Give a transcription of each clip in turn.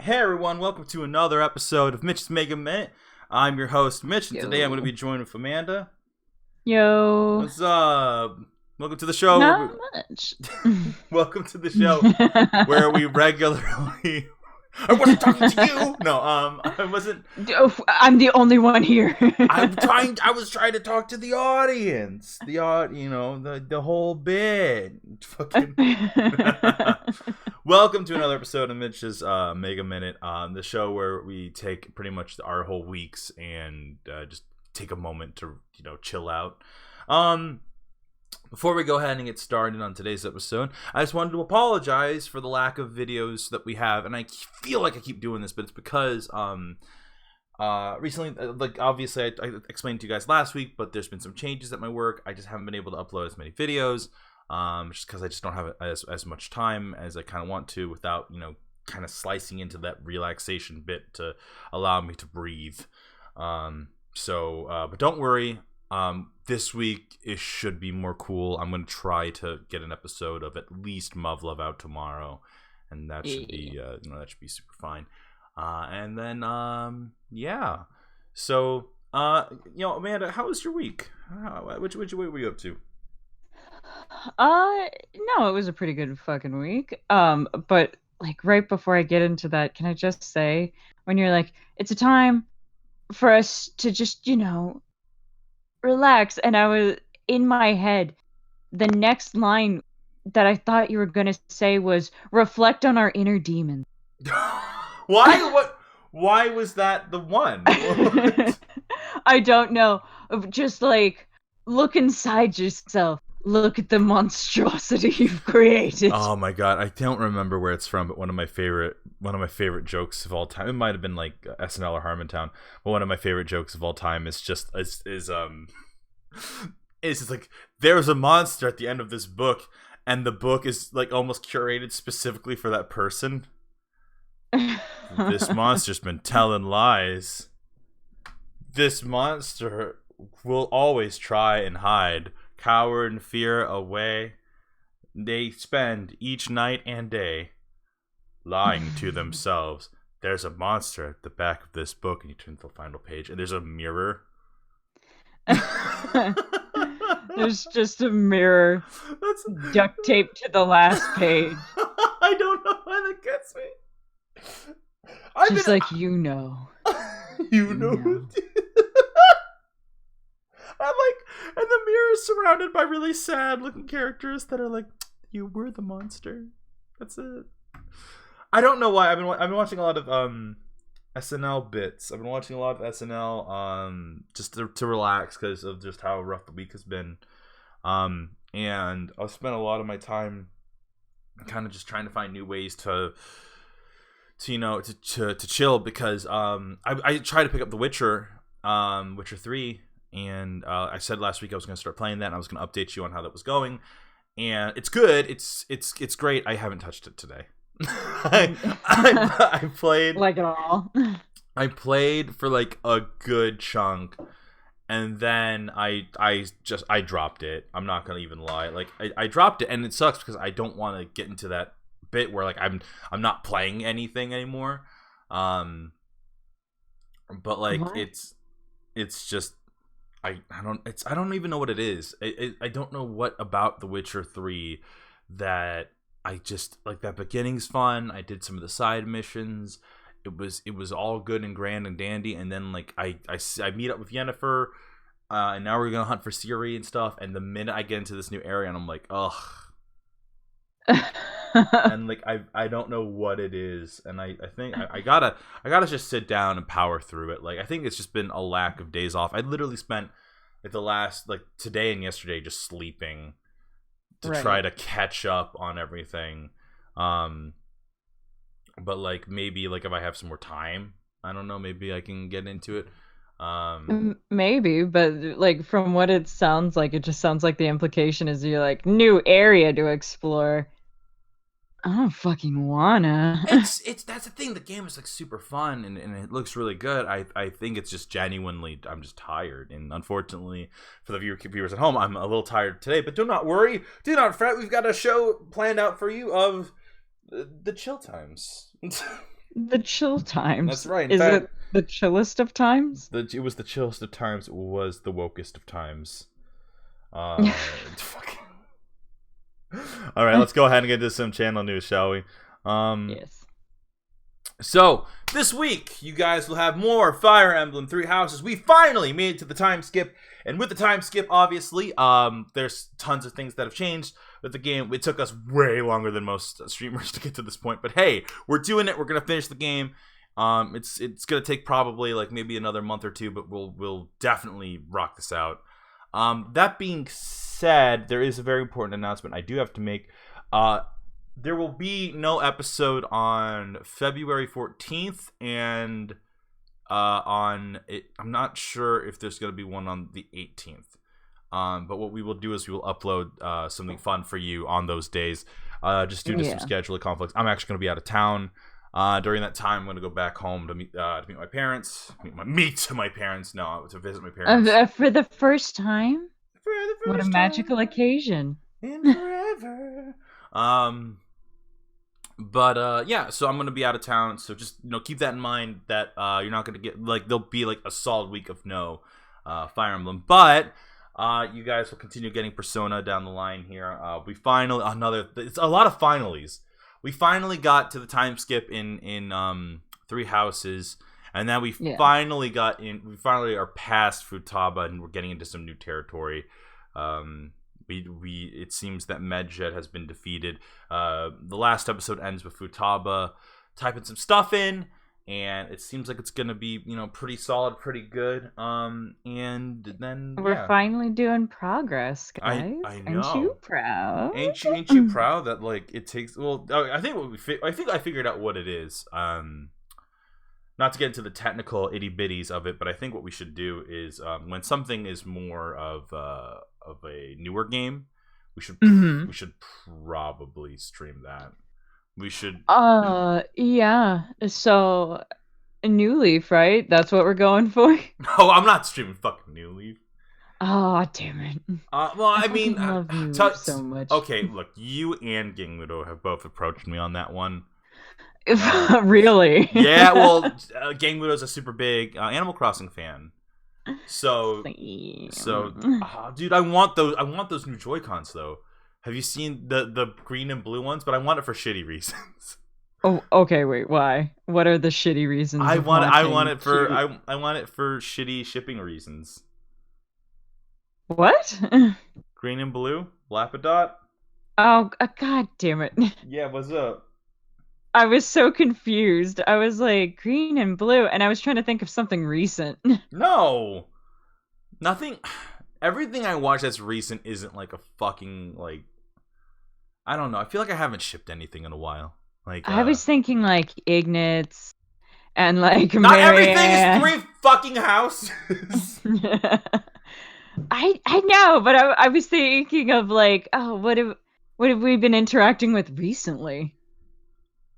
Hey everyone, welcome to another episode of Mitch's Mega Minute. I'm your host, Mitch, and today I'm going to be joined with Amanda. Yo. What's up? Welcome to the show. Not much. Welcome to the show where we regularly... I wasn't talking to you! No, I wasn't... I'm the only one here. I was trying to talk to the audience. The whole bit. Fucking... Welcome to another episode of Mitch's Mega Minute, the show where we take pretty much our whole weeks and just take a moment to, chill out. Before we go ahead and get started on today's episode, I just wanted to apologize for the lack of videos that we have, and I feel like I keep doing this, but it's because recently, obviously I explained to you guys last week, but there's been some changes at my work. I just haven't been able to upload as many videos. Just because I just don't have as much time as I kind of want to without, kind of slicing into that relaxation bit to allow me to breathe. But don't worry. This week it should be more cool. I'm going to try to get an episode of at least Muv-Love out tomorrow, and that should be, that should be super fine. And then, yeah. So, Amanda, how was your week? What were you up to? No, it was a pretty good fucking week. But like right before I get into that, can I just say, when you're like, it's a time for us to just, relax, and I was in my head, the next line that I thought you were gonna say was reflect on our inner demons. Why was that the one? I don't know. Just like, look inside yourself. Look at the monstrosity you've created. Oh my god, I don't remember where it's from, but one of my favorite jokes of all time. It might have been like SNL or Harmontown, but one of my favorite jokes of all time is just like, there's a monster at the end of this book, and the book is like almost curated specifically for that person. This monster's been telling lies. This monster will always try and hide. Cower in fear away. They spend each night and day lying to themselves. There's a monster at the back of this book, and you turn to the final page, and there's a mirror. There's just a mirror duct taped to the last page. I don't know why that gets me. You know. And the mirror is surrounded by really sad looking characters that are like, you were the monster. That's it. I don't know why. I've been watching a lot of SNL bits. I've been watching a lot of SNL just to relax because of just how rough the week has been. And I've spent a lot of my time kind of just trying to find new ways to chill, because I tried to pick up The Witcher, Witcher 3. And I said last week I was going to start playing that, and I was going to update you on how that was going. And it's good. It's great. I haven't touched it today. I played like it all. I played for like a good chunk, and then I dropped it. I'm not going to even lie. Like I dropped it, and it sucks because I don't want to get into that bit where like I'm not playing anything anymore. But like what? It's just I don't even know what it is. I don't know what about The Witcher 3 that I just like. That beginning's fun. I did some of the side missions. It was all good and grand and dandy, and then like I meet up with Yennefer, and now we're gonna hunt for Ciri and stuff. And the minute I get into this new area, and I'm like, ugh. And like I don't know what it is, and I think I gotta just sit down and power through it. Like I think it's just been a lack of days off. I literally spent like the last like today and yesterday just sleeping to try to catch up on everything. But like maybe like if I have some more time, I don't know, maybe I can get into it. Maybe, but like from what it sounds like, it just sounds like the implication is you're like, new area to explore. I don't fucking wanna. It's that's the thing. The game is like super fun and it looks really good. I think it's just genuinely I'm just tired, and unfortunately for the viewers at home, I'm a little tired today. But do not worry, do not fret. We've got a show planned out for you of the chill times. The chill That's times. right. In Is fact, it the chillest of times? it was the chillest of times. It was the wokest of times. Fuck. All right, let's go ahead and get into some channel news, shall we? Yes. So this week, you guys will have more Fire Emblem Three Houses. We finally made it to the time skip, and with the time skip, obviously, there's tons of things that have changed with the game. It took us way longer than most streamers to get to this point, but hey, we're doing it. We're gonna finish the game. It's gonna take probably like maybe another month or two, but we'll definitely rock this out. That being said, there is a very important announcement I do have to make. There will be no episode on February 14th, and I'm not sure if there's going to be one on the 18th. But what we will do is we will upload something fun for you on those days, just due to some scheduling conflicts. I'm actually going to be out of town during that time. I'm going to go back home to meet my parents. Meet my parents. No, to visit my parents For the first time? for the first What a magical occasion. in forever. But yeah, so I'm gonna be out of town, so just keep that in mind that you're not gonna get there'll be like a solid week of no Fire Emblem, but you guys will continue getting Persona down the line here. We finally it's a lot of finalies. We finally got to the time skip in Three Houses, and then we finally are past Futaba, and we're getting into some new territory. It seems that Medjet has been defeated. The last episode ends with Futaba typing some stuff in, and it seems like it's gonna be pretty solid, pretty good. And then we're finally doing progress, guys. I know. Aren't you proud? Ain't you proud that it takes? Well, I think I figured out what it is. Not to get into the technical itty bitties of it, but I think what we should do is when something is more of a newer game, we should probably stream that. We should. Yeah. So, New Leaf, right? That's what we're going for. No, I'm not streaming fucking New Leaf. Oh, damn it. Well, I mean, love New Leaf so much. Okay, look, you and Gangludo have both approached me on that one. Really? Yeah, well, Gangludo's a super big Animal Crossing fan. So, dude, I want those new Joy-Cons though. Have you seen the green and blue ones? But I want it for shitty reasons. Oh, okay. Wait, why? What are the shitty reasons? I want it for shitty shipping reasons. What? Green and blue, Lapadot. Oh, god damn it! Yeah, what's up? I was so confused. I was like green and blue, and I was trying to think of something recent. No, nothing. Everything I watch that's recent isn't like a fucking I don't know. I feel like I haven't shipped anything in a while. I was thinking Ignatz and not Marianne. Everything is 3 fucking houses. I know, but I was thinking of what have we been interacting with recently?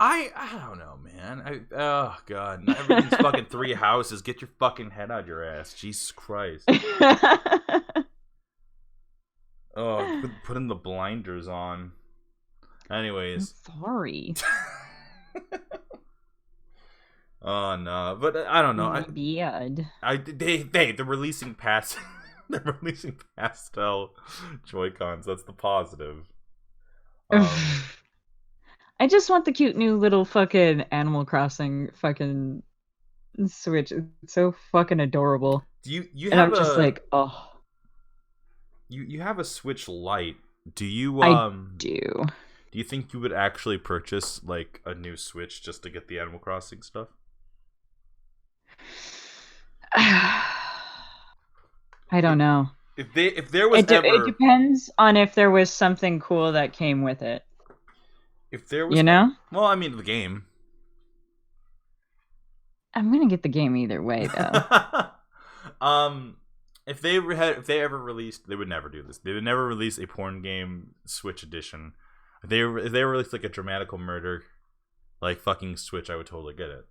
I don't know, man. Oh god, not everything's fucking 3 houses. Get your fucking head out your ass, Jesus Christ. Oh, putting the blinders on. Anyways, I'm sorry. Oh no, but I don't know. They're releasing they're releasing pastel Joy-Cons. That's the positive. I just want the cute new little fucking Animal Crossing fucking Switch. It's so fucking adorable. You and I'm just oh. You have a Switch Lite. Do you I do. Do you think you would actually purchase a new Switch just to get the Animal Crossing stuff? I don't know. If there was it depends on if there was something cool that came with it. If there was, well, I mean the game. I'm gonna get the game either way, though. If they ever released, they would never do this. They would never release a porn game Switch edition. If they released a dramatical murder, fucking Switch, I would totally get it.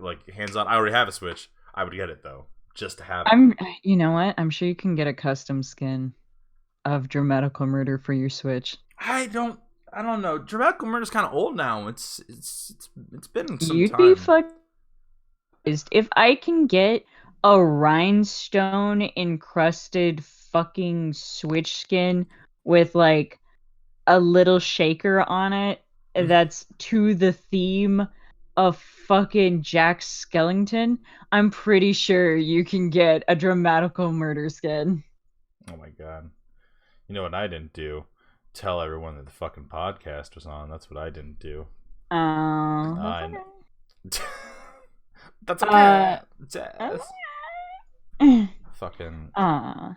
Like hands on. I already have a Switch. I would get it though, just to have it. You know what? I'm sure you can get a custom skin of dramatical murder for your Switch. I don't I don't know. Dramatical Murder's kind of old now. It's been some You'd be time. fucked if I can get a rhinestone encrusted fucking Switch skin with like a little shaker on it that's to the theme of fucking Jack Skellington. I'm pretty sure you can get a Dramatical Murder skin. Oh my god. You know what I didn't do? Tell everyone that the fucking podcast was on. That's what I didn't do. That's I okay. That's okay. That's Jess. okay. Fucking. I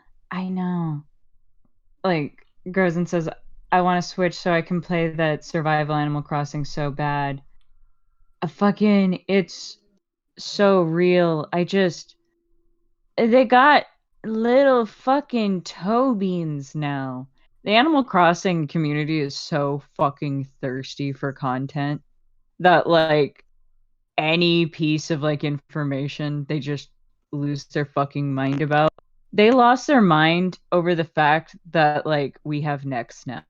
know. Like, Grozen says, I want to switch so I can play that survival Animal Crossing so bad. It's so real. They got little fucking toe beans now. The Animal Crossing community is so fucking thirsty for content that, like, any piece of, like, information, they just lose their fucking mind about. They lost their mind over the fact that, like, we have necks now.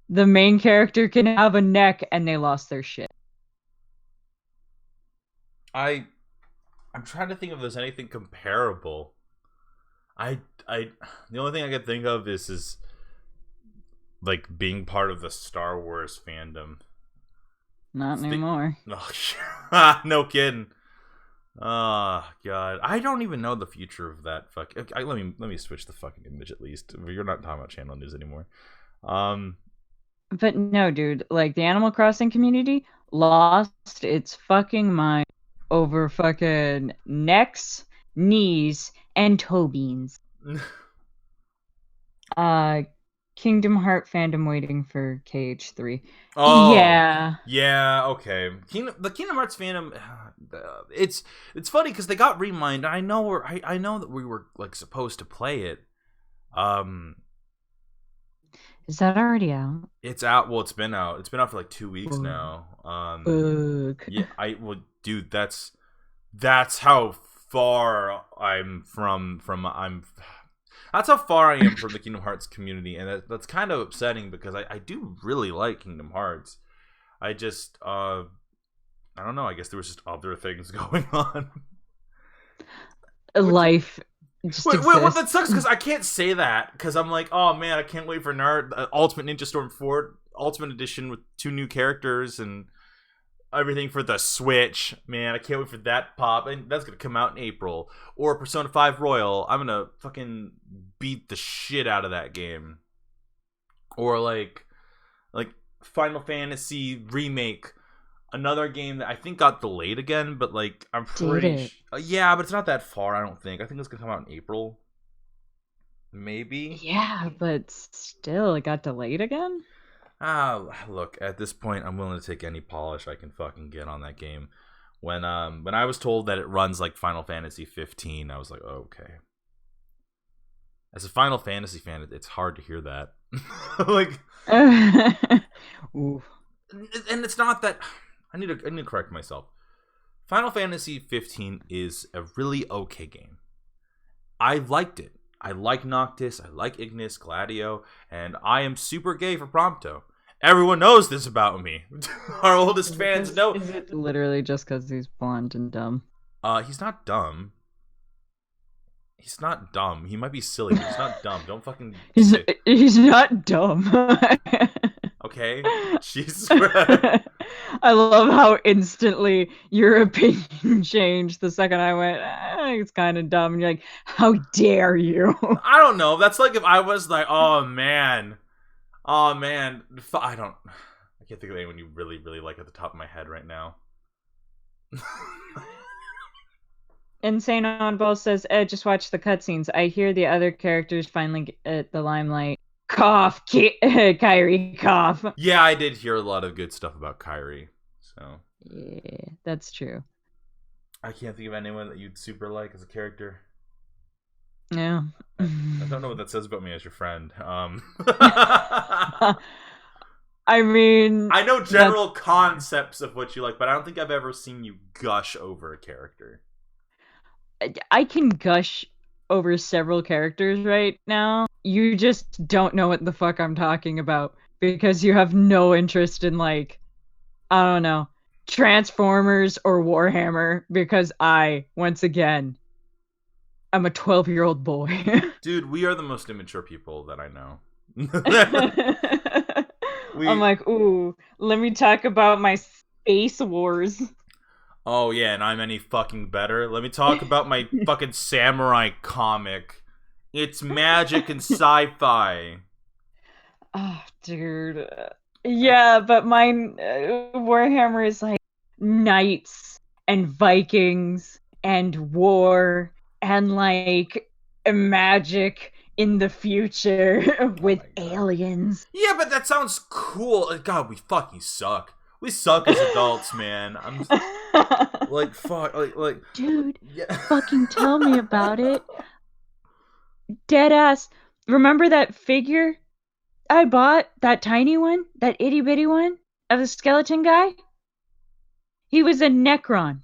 The main character can have a neck, and they lost their shit. I'm trying to think if there's anything comparable. The only thing I can think of is like being part of the Star Wars fandom. Not anymore. Oh, no kidding. Oh god, I don't even know the future of that. Let me switch the fucking image at least. You're not talking about channel news anymore. But no, dude. Like, the Animal Crossing community lost its fucking mind over fucking necks, knees, and toe beans. Kingdom Heart fandom waiting for KH3. Oh, Yeah. yeah, okay. The Kingdom Hearts fandom, it's funny because they got reminded. I know that we were like supposed to play it. Is that already out? It's out. Well, it's been out. It's been out for like 2 weeks now. Yeah, dude, that's how far I'm from. That's how far I am from the Kingdom Hearts community, and that's kind of upsetting because I do really like Kingdom Hearts. I just I don't know. I guess there was just other things going on. Life just exists. Well, that sucks because I can't say that because I'm like, oh man, I can't wait for Ultimate Ninja Storm 4 Ultimate Edition with 2 new characters and everything for the Switch. Man, I can't wait for that pop, and that's gonna come out in April. Or Persona 5 Royal. I'm gonna fucking beat the shit out of that game. Or like Final Fantasy Remake. Another game that I think got delayed again, but like I'm pretty yeah, but it's not that far. I don't think. I think it's gonna come out in April, maybe. Yeah, but still, it got delayed again. Look, at this point, I'm willing to take any polish I can fucking get on that game. When I was told that it runs like Final Fantasy 15, I was like, oh, okay. As a Final Fantasy fan, it's hard to hear that. Like, Ooh. And it's not that. I need to correct myself. Final Fantasy 15 is a really okay game. I liked it. I like Noctis, I like Ignis, Gladio, and I am super gay for Prompto. Everyone knows this about me. Our oldest fans know. Is it literally just because he's blonde and dumb? He's not dumb. He's not dumb. He might be silly, but he's not dumb. Don't fucking. He's not dumb. Okay, Jesus. I love how instantly your opinion changed the second I went, it's kind of dumb. And you're like, how dare you? I don't know. That's like if I was like, oh man. I can't think of anyone you really, really like at the top of my head right now. Insane Oddball says, just watch the cutscenes. I hear the other characters finally get the limelight. Cough, Kairi, cough. Yeah, I did hear a lot of good stuff about Kairi. So yeah, that's true. I can't think of anyone that you'd super like as a character. Yeah. I don't know what that says about me as your friend. I mean, I know general concepts of what you like, but I don't think I've ever seen you gush over a character. I can gush over several characters right now. You just don't know what the fuck I'm talking about. because you have no interest in like, I don't know, Transformers or Warhammer, because I, once again, I'm a 12-year-old boy. Dude, we are the most immature people that I know. I'm we like, ooh, let me talk about my Space Wars. Oh yeah, and I'm any fucking better. Let me talk about my fucking samurai comic. It's magic and sci-fi. Oh, dude. Yeah, but mine, Warhammer is like knights and Vikings and war and like magic in the future Oh with my god. aliens. Yeah, but that sounds cool. God, we fucking suck. We suck as adults, man. I'm like fuck, like Dude, yeah. fucking tell me about it. Dead ass. Remember that figure I bought? That tiny one? That itty bitty one? Of the skeleton guy? He was a Necron.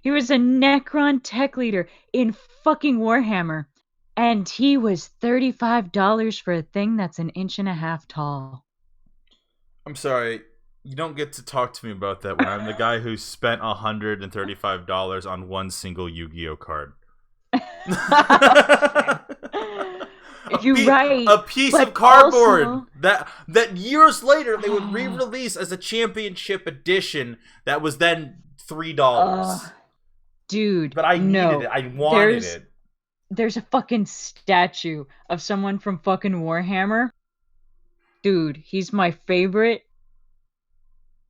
He was a Necron tech leader in fucking Warhammer. And he was $35 for a thing that's an inch and a half tall. I'm sorry. You don't get to talk to me about that when I'm the guy who spent $135 on one single Yu-Gi-Oh card. You're right. A piece But of cardboard also, that years later they would re-release as a championship edition that was then $3. dude, But I needed no. it. I wanted There's it. there's a fucking statue of someone from fucking Warhammer. Dude, he's my favorite.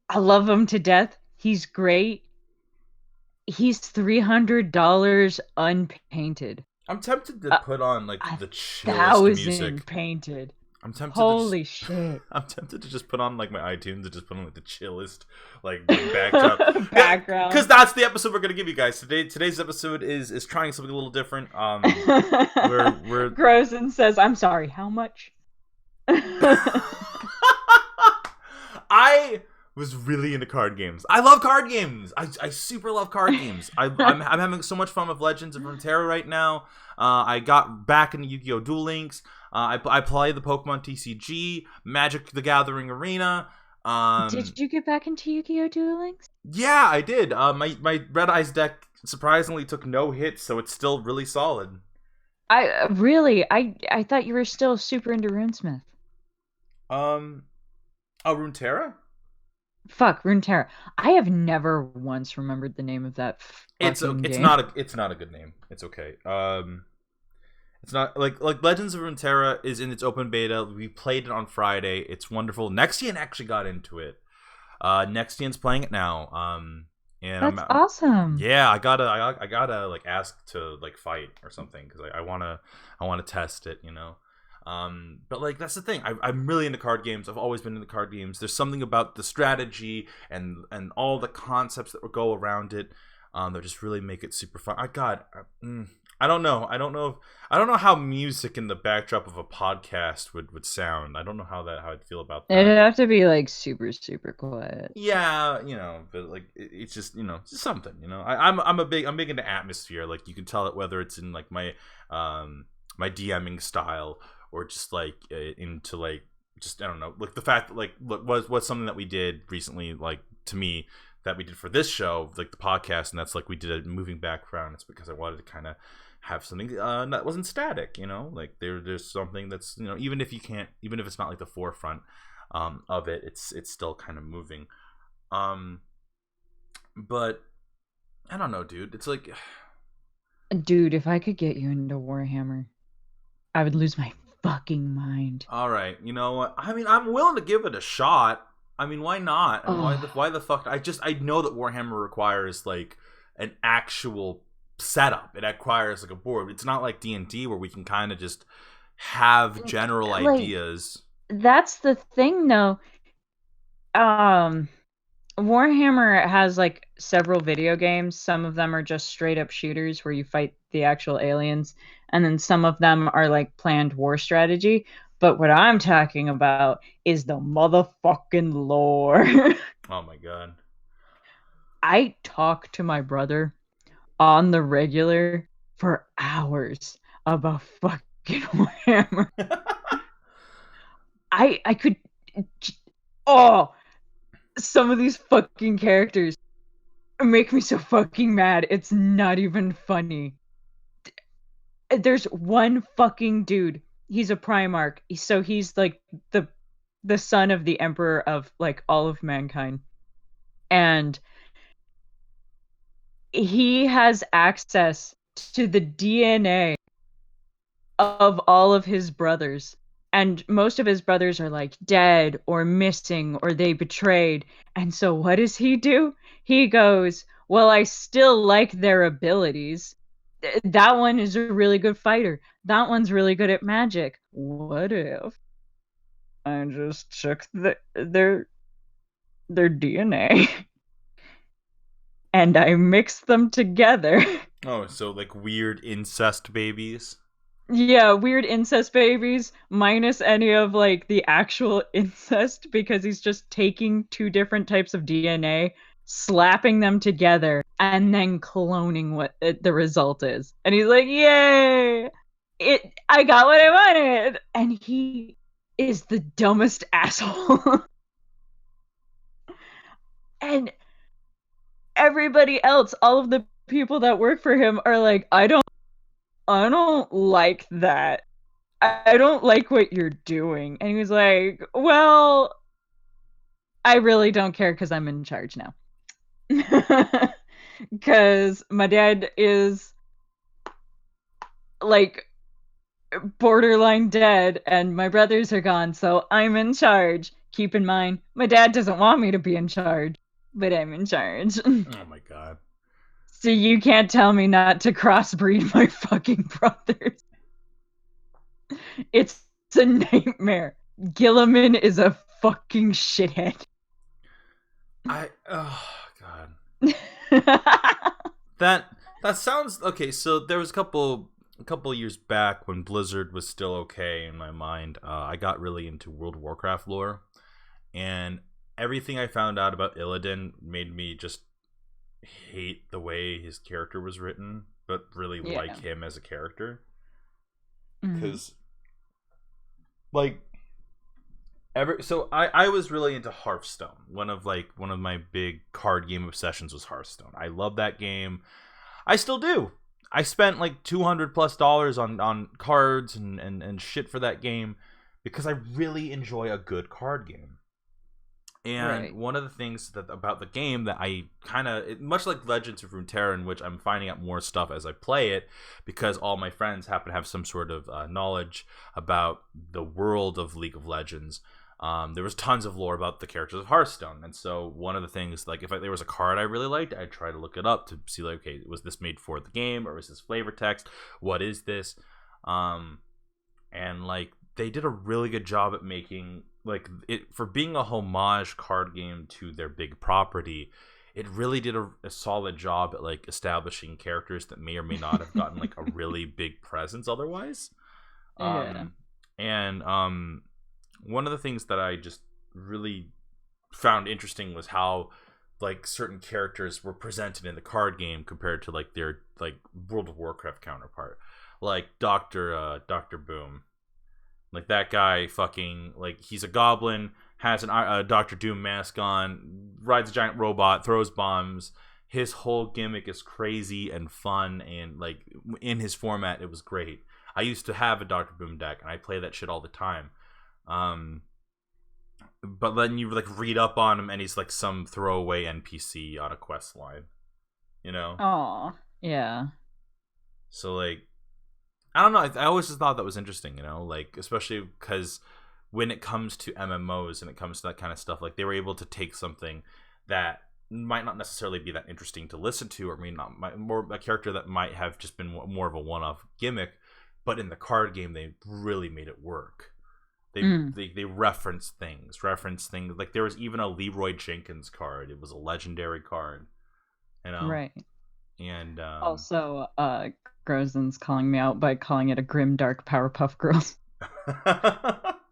I love him to death. He's great. He's $300 unpainted. I'm tempted to A, put on like a the chillest thousand music. painted. I'm tempted Holy to just, shit. I'm tempted to just put on like my iTunes and just put on like the chillest like backdrop. Background. Because that's the episode we're gonna give you guys today. Today's episode is trying something a little different. We're Grozen says, "I'm sorry. How much?" I was really into card games. I love card games. I super love card games. I'm having so much fun with Legends of Runeterra right now. I got back into Yu-Gi-Oh! Duel Links. I play the Pokemon TCG, Magic the Gathering Arena. Did you get back into Yu-Gi-Oh! Duel Links? Yeah, I did. My Red Eyes deck surprisingly took no hits, so it's still really solid. I thought you were still super into RuneSmith. Oh, Runeterra? Fuck, Runeterra. I have never once remembered the name of that fucking It's game. not a good name. It's okay. It's not like Legends of Runeterra is in its open beta. We played it on Friday. It's wonderful. Nexian actually got into it. Nexian's playing it now. And That's awesome. Yeah, I gotta like ask to like fight or something because I wanna test it, you know. But like that's the thing. I'm really into card games. I've always been into card games. There's something about the strategy and all the concepts that go around it. That just really make it super fun. I don't know. I don't know how music in the backdrop of a podcast would sound. I don't know how I'd feel about that. It'd have to be like super super quiet. Yeah, you know, but like it's just it's just something, you know. I'm big into atmosphere. Like you can tell it whether it's in like my my DMing style or just like into like just I don't know, like the fact that like what's something that we did recently, like to me that we did for this show, like the podcast, and that's like we did a moving background. It's because I wanted to kind of have something that wasn't static, you know, like there's something that's even if it's not like the forefront of it, it's still kind of moving. But I don't know, dude. It's like, dude, if I could get you into Warhammer, I would lose my fucking mind. All right, you know what? I mean, I'm willing to give it a shot. I mean, why not? And why the fuck? I know that Warhammer requires like an actual setup. It requires like a board. It's not like D&D where we can kind of just have general ideas. That's the thing, though. Warhammer has like several video games. Some of them are just straight up shooters where you fight the actual aliens, and then some of them are like planned war strategy. But what I'm talking about is the motherfucking lore. Oh my god. I talk to my brother on the regular for hours about fucking Warhammer. I could Oh, some of these fucking characters make me so fucking mad. It's not even funny. There's one fucking dude. He's a Primarch. So he's like the son of the emperor of like all of mankind. And he has access to the DNA of all of his brothers. And most of his brothers are like dead or missing or they betrayed. And so what does he do? He goes, well, I still like their abilities. That one is a really good fighter. That one's really good at magic. What if I just took their DNA and I mixed them together? Oh, so like weird incest babies. Yeah, weird incest babies, minus any of like the actual incest, because he's just taking two different types of DNA, slapping them together, and then cloning what the result is. And he's like, "Yay! I got what I wanted." And he is the dumbest asshole. And everybody else, all of the people that work for him are like, I don't like that. I don't like what you're doing." And he was like, well, I really don't care because I'm in charge now. Because my dad is like borderline dead and my brothers are gone, so I'm in charge. Keep in mind, my dad doesn't want me to be in charge, but I'm in charge. Oh my god. So you can't tell me not to crossbreed my fucking brothers. It's a nightmare. Gilliman is a fucking shithead. Oh god. That sounds okay. So there was a couple years back when Blizzard was still okay in my mind. I got really into World of Warcraft lore, and everything I found out about Illidan made me just hate the way his character was written, but really like him as a character. Because, like, I was really into Hearthstone. One of my big card game obsessions was Hearthstone. I love that game. I still do. I spent like $200+ on cards and shit for that game because I really enjoy a good card game. And one of the things about the game that I much like Legends of Runeterra, in which I'm finding out more stuff as I play it, because all my friends happen to have some sort of knowledge about the world of League of Legends. There was tons of lore about the characters of Hearthstone, and so one of the things, like if there was a card I really liked, I'd try to look it up to see, like, okay, was this made for the game or was this flavor text? What is this? And like they did a really good job at making like it for being a homage card game to their big property. It really did a solid job at like establishing characters that may or may not have gotten like a really big presence otherwise. And one of the things that I just really found interesting was how like certain characters were presented in the card game compared to like their like World of Warcraft counterpart, like Dr. Boom. Like that guy fucking like he's a goblin, has a Doctor Doom mask on, rides a giant robot, throws bombs. His whole gimmick is crazy and fun, and like in his format it was great. I used to have a Doctor Boom deck and I play that shit all the time. But then you like read up on him and he's like some throwaway NPC on a quest line, you know? Oh, yeah. So like I don't know. I always just thought that was interesting, you know, like especially because when it comes to MMOs and it comes to that kind of stuff, like they were able to take something that might not necessarily be that interesting to listen to, or more a character that might have just been more of a one-off gimmick, but in the card game they really made it work. They reference things like there was even a Leroy Jenkins card. It was a legendary card, you know, right? And also, Grozen's calling me out by calling it a grim dark Powerpuff Girls.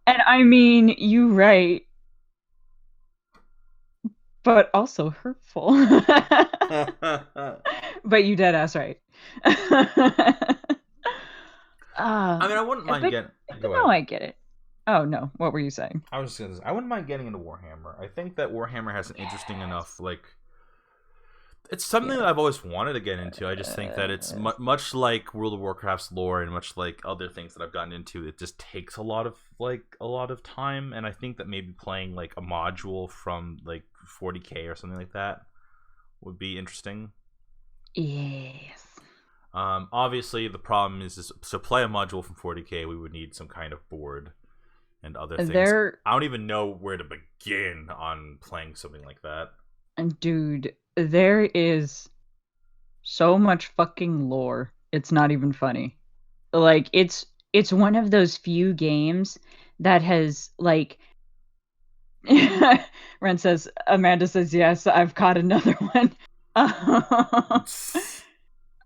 And I mean, you right, but also hurtful. But you dead ass right. I mean, I wouldn't mind getting. No, I get it. Oh no, what were you saying? I was just gonna say, I wouldn't mind getting into Warhammer. I think that Warhammer has an interesting enough Yes. like it's something that Yes. I've always wanted to get into. I just think that it's much like World of Warcraft's lore and much like other things that I've gotten into. It just takes a lot of time, and I think that maybe playing like a module from like 40K or something like that would be interesting. Yes. Obviously, the problem is to play a module from 40K, we would need some kind of board and other things. There, I don't even know where to begin on playing something like that. dude, there is so much fucking lore. It's not even funny. Like it's one of those few games that has like Ren says Amanda says yes, I've caught another one.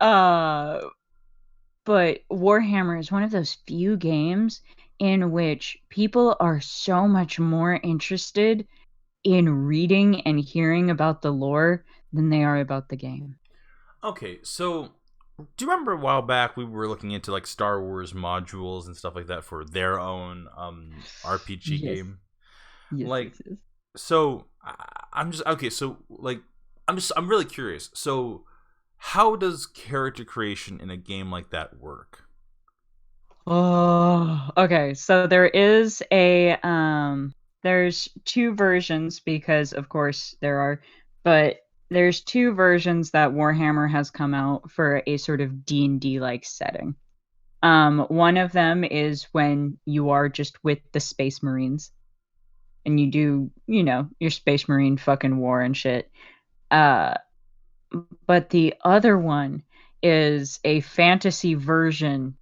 uh but Warhammer is one of those few games in which people are so much more interested in reading and hearing about the lore than they are about the game. Okay, so do you remember a while back we were looking into like Star Wars modules and stuff like that for their own RPG Yes. game? Yes, Like, yes, yes. so I'm just okay. So like, I'm really curious. So, how does character creation in a game like that work? Oh, okay. So there's two versions because of course there are, but there's two versions that Warhammer has come out for a sort of D&D like setting. One of them is when you are just with the Space Marines and you do, your Space Marine fucking war and shit. Uh, but the other one is a fantasy version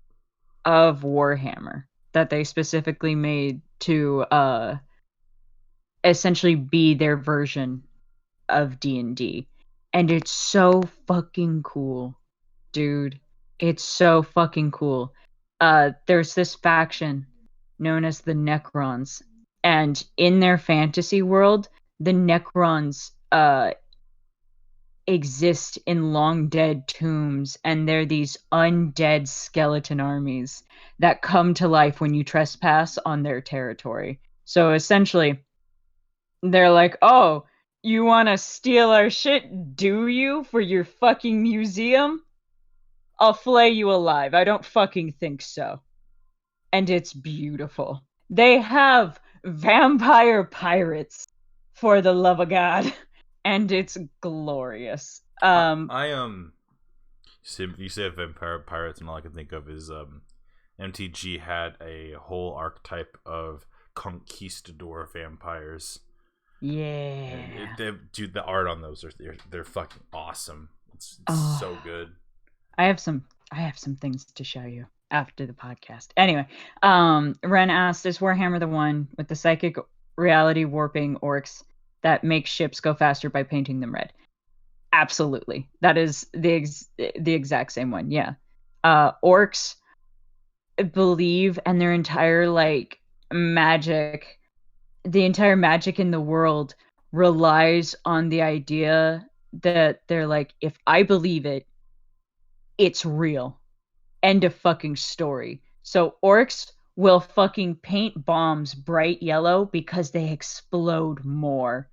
of Warhammer that they specifically made to essentially be their version of D&D. And it's so fucking cool, dude. It's so fucking cool. There's this faction known as the Necrons, and in their fantasy world, the Necrons exist in long dead tombs, and they're these undead skeleton armies that come to life when you trespass on their territory. So essentially, they're like, oh, you want to steal our shit, do you, for your fucking museum? I'll flay you alive. I don't fucking think so. And it's beautiful. They have vampire pirates, for the love of God. And it's glorious. I you say Vampire Pirates, and all I can think of is MTG had a whole archetype of conquistador vampires. Yeah. Dude, the art on those they're fucking awesome. It's Oh, so good. I have some things to show you after the podcast. Anyway, Ren asked, is Warhammer the one with the psychic reality warping orcs that make ships go faster by painting them red? Absolutely. That is the exact same one. Yeah. Orcs believe, and their entire like magic, the entire magic in the world relies on the idea that they're like, if I believe it, it's real. End of fucking story. So orcs will fucking paint bombs bright yellow because they explode more.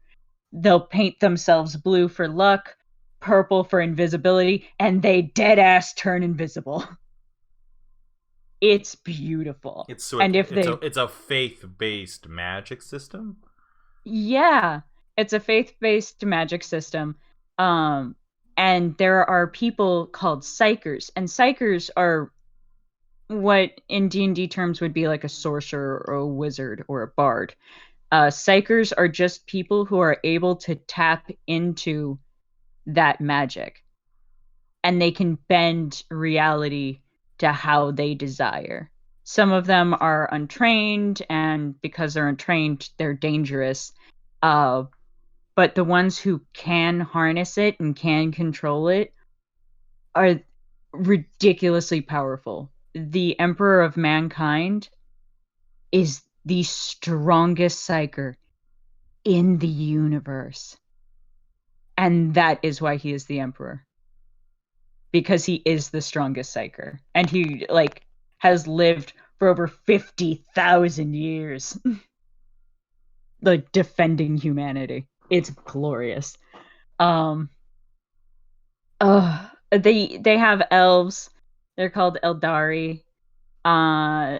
They'll paint themselves blue for luck, purple for invisibility, and they dead ass turn invisible. It's beautiful. And if they, It's a faith based magic system. yeah, it's a faith-based magic system. Um, and there are people called psychers, and psychers are what in D&D terms would be like a sorcerer or a wizard or a bard. Psychers are just people who are able to tap into that magic, and they can bend reality to how they desire. Some of them are untrained, and because they're untrained, they're dangerous. Uh, but the ones who can harness it and can control it are ridiculously powerful. The Emperor of Mankind is the strongest psyker in the universe. And that is why he is the Emperor. Because he is the strongest psyker. And he like has lived for over 50,000 years, like defending humanity. It's glorious. Um, they have elves. They're called Eldari. Uh,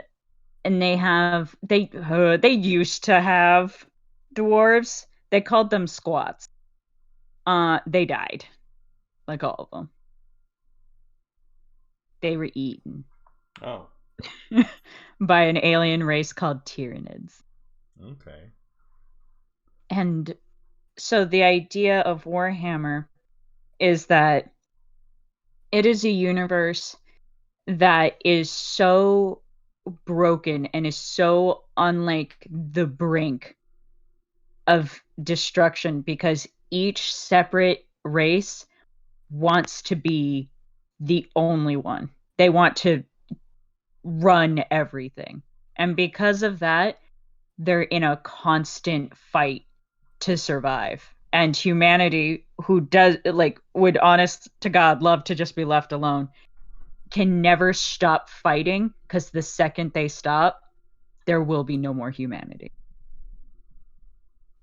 and they used to have dwarves. They called them squats. They died, like all of them. They were eaten Oh, by an alien race called Tyranids. okay. And so the idea of Warhammer is that it is a universe that is so broken and is so on like the brink of destruction because each separate race wants to be the only one. They want to run everything. And because of that, they're in a constant fight to survive. And humanity, who does like would honest to God love to just be left alone, can never stop fighting because the second they stop, there will be no more humanity.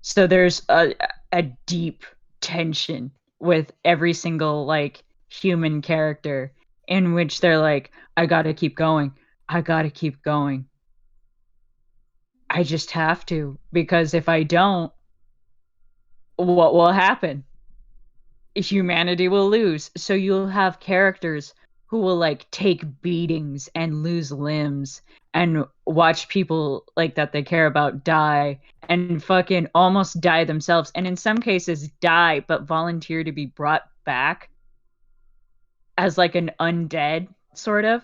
So there's a deep tension with every single like human character in which they're like, I gotta keep going. I gotta keep going. I just have to, because if I don't, what will happen? Humanity will lose. So you'll have characters who will like take beatings and lose limbs and watch people like that they care about die and fucking almost die themselves. And in some cases die, but volunteer to be brought back as like an undead sort of,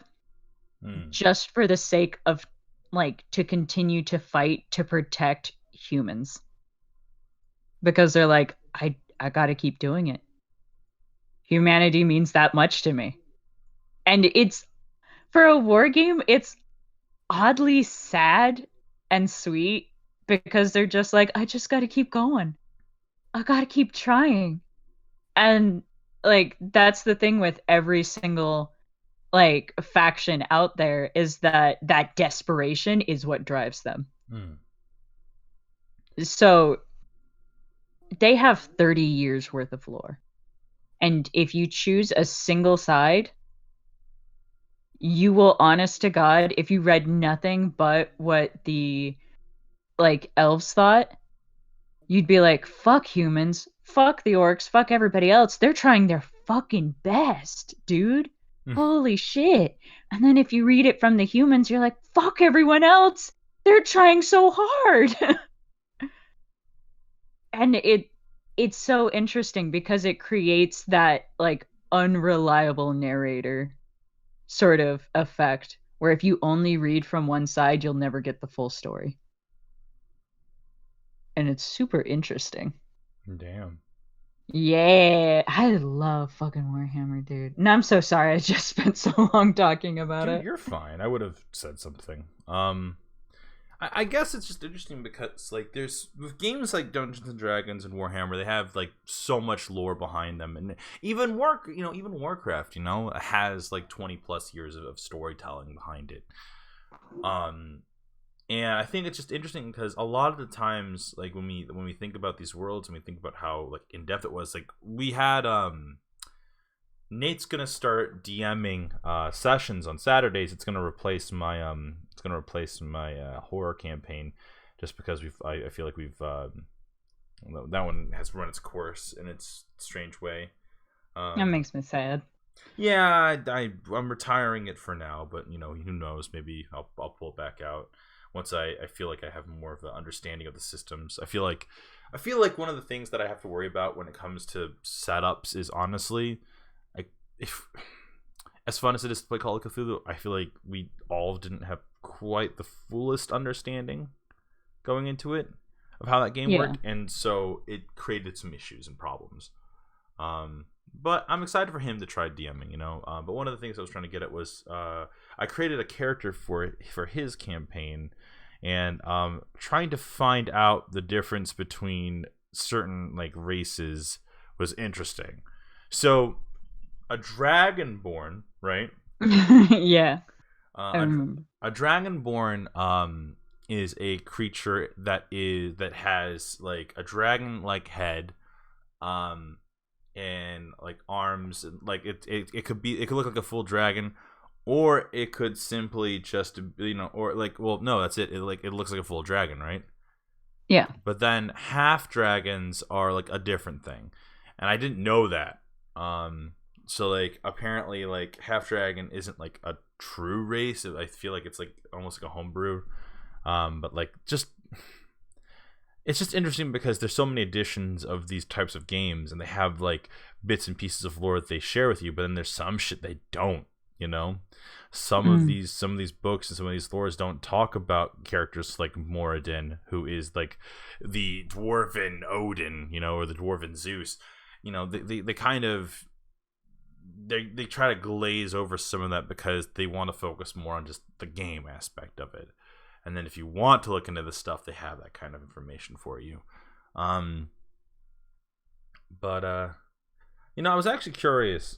just for the sake of like to continue to fight to protect humans. Because they're like, I gotta keep doing it. Humanity means that much to me. And it's for a war game, it's oddly sad and sweet because they're just like, I just got to keep going. I got to keep trying. And like that's the thing with every single like faction out there is that desperation is what drives them. So they have 30 years worth of lore. And if you choose a single side, you will honest to God, if you read nothing but what the like elves thought, you'd be like, fuck humans, fuck the orcs, fuck everybody else. They're trying their fucking best, dude. Holy shit. And then if you read it from the humans, you're like, fuck everyone else. They're trying so hard. And it's so interesting because it creates that like unreliable narrator sort of effect where if you only read from one side, you'll never get the full story. And it's super interesting. Damn. Yeah, I love fucking Warhammer, dude. And I'm so sorry I just spent so long talking about Dude, it. you're fine. I would have said something. I guess it's just interesting because like there's with games like Dungeons and Dragons and Warhammer, they have like so much lore behind them, and even Warcraft, has like 20 plus years of storytelling behind it. And I think it's just interesting because a lot of the times, like when we think about these worlds and we think about how like in depth it was, like we had Nate's gonna start DMing sessions on Saturdays. It's gonna replace my horror campaign, just because I feel like we've that one has run its course in its strange way. That makes me sad. Yeah, I'm retiring it for now, but who knows? Maybe I'll pull it back out once I feel like I have more of an understanding of the systems. I feel like one of the things that I have to worry about when it comes to setups is honestly, if as fun as it is to play Call of Cthulhu, I feel like we all didn't have quite the fullest understanding going into it of how that game worked, and so it created some issues and problems. But I'm excited for him to try DMing, But one of the things I was trying to get at was I created a character for his campaign, and trying to find out the difference between certain like races was interesting. So a dragonborn, right? Yeah. I remember. A dragonborn is a creature that has like a dragon like head, um and like arms, and like it could look like a full dragon, or it could simply just, or like, well, no, that's it. It looks like a full dragon, right? Yeah. But then half dragons are like a different thing, and I didn't know that. So like apparently like half dragon isn't like a true race. I feel like it's like almost like a homebrew. But like just it's just interesting because there's so many editions of these types of games, and they have like bits and pieces of lore that they share with you, but then there's some shit they don't, you know? Some of these books and some of these lores don't talk about characters like Moradin, who is like the dwarven Odin, or the dwarven Zeus. They kind of they try to glaze over some of that because they want to focus more on just the game aspect of it. And then if you want to look into this stuff, they have that kind of information for you. But I was actually curious,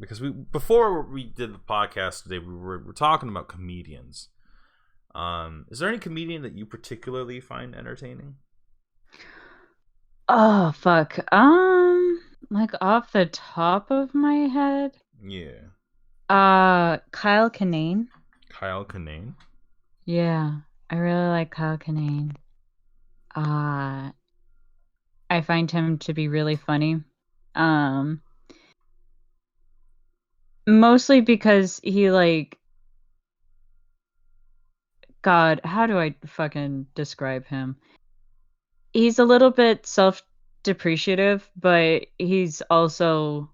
because before we did the podcast today, we're talking about comedians. Is there any comedian that you particularly find entertaining? Oh fuck. Like off the top of my head. Yeah. Kyle Kinane. Kyle Kinane? Yeah, I really like Kyle Kinane. I find him to be really funny. Mostly because he like, God, how do I fucking describe him? He's a little bit self-depreciative, but he's also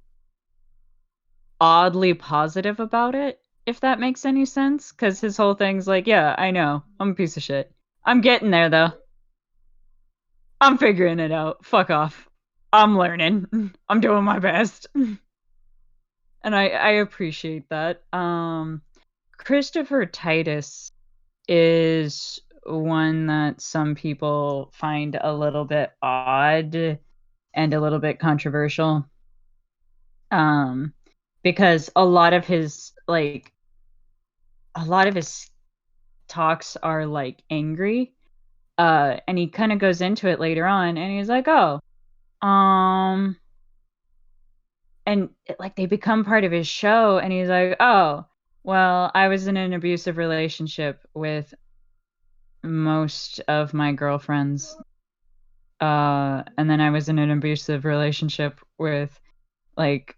oddly positive about it, if that makes any sense. Because his whole thing's like, yeah, I know, I'm a piece of shit. I'm getting there, though. I'm figuring it out. Fuck off. I'm learning. I'm doing my best. And I appreciate that. Christopher Titus is one that some people find a little bit odd and a little bit controversial. Because a lot of his talks are like angry. And he kind of goes into it later on, and he's like, "Oh, and like they become part of his show, and he's like, "Oh, well, I was in an abusive relationship with most of my girlfriends, and then I was in an abusive relationship with like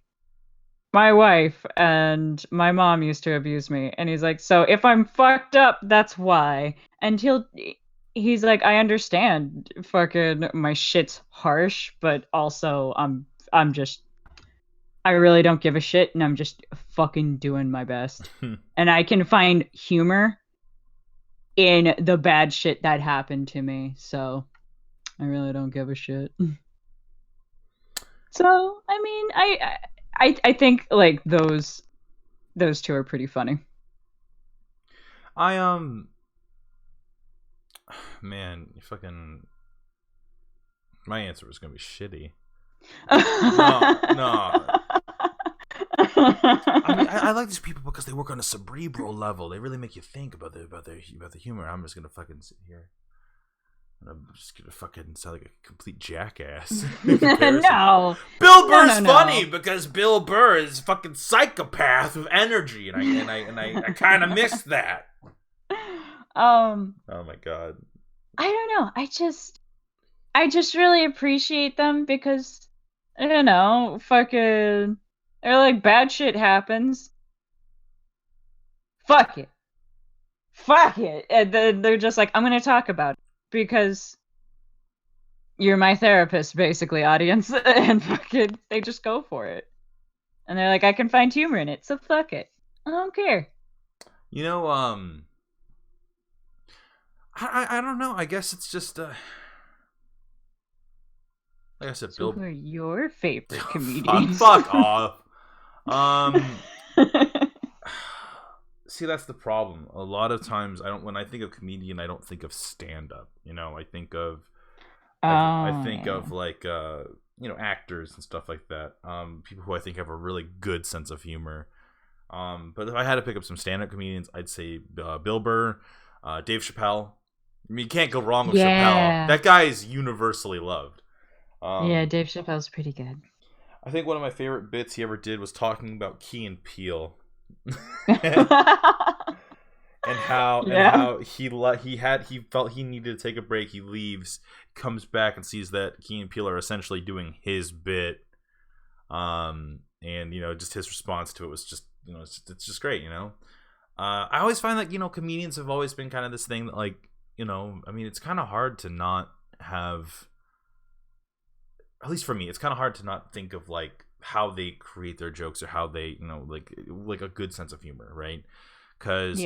my wife, and my mom used to abuse me." And he's like, "So if I'm fucked up, that's why." And he's like, "I understand fucking my shit's harsh, but also I'm just, I really don't give a shit, and I'm just fucking doing my best." And I can find humor in the bad shit that happened to me, so I really don't give a shit. So, I mean, I think like those two are pretty funny. Man, you fucking, my answer was gonna be shitty. No. I mean, I like these people because they work on a cerebral level. They really make you think about the humor. I'm just gonna fucking sit here, and I'm just gonna fucking sound like a complete jackass. No, Bill Burr's funny because Bill Burr is a fucking psychopath with energy, and I kind of miss that. Oh my god. I don't know. I just really appreciate them because, I don't know, fucking, they're like, bad shit happens. Fuck it. And then they're just like, I'm gonna talk about it because you're my therapist, basically, audience. And fucking, they just go for it. And they're like, I can find humor in it, so fuck it. I don't care. I don't know. I guess it's just like I said, So Bill. who are your favorite comedians? Fuck off. See, that's the problem. A lot of times, when I think of comedian, I don't think of stand up. I think of like actors and stuff like that. People who I think have a really good sense of humor. But if I had to pick up some stand-up comedians, I'd say Bill Burr, Dave Chappelle. I mean, you can't go wrong with Chappelle. That guy is universally loved. Yeah, Dave Chappelle's pretty good. I think one of my favorite bits he ever did was talking about Key and Peele. And how he felt he needed to take a break. He leaves, comes back, and sees that Key and Peele are essentially doing his bit. And just his response to it was just it's just great. I always find that comedians have always been kind of this thing that I mean, it's kind of hard to not have. At least for me, it's kind of hard to not think of how they create their jokes or how they like a good sense of humor, right? Because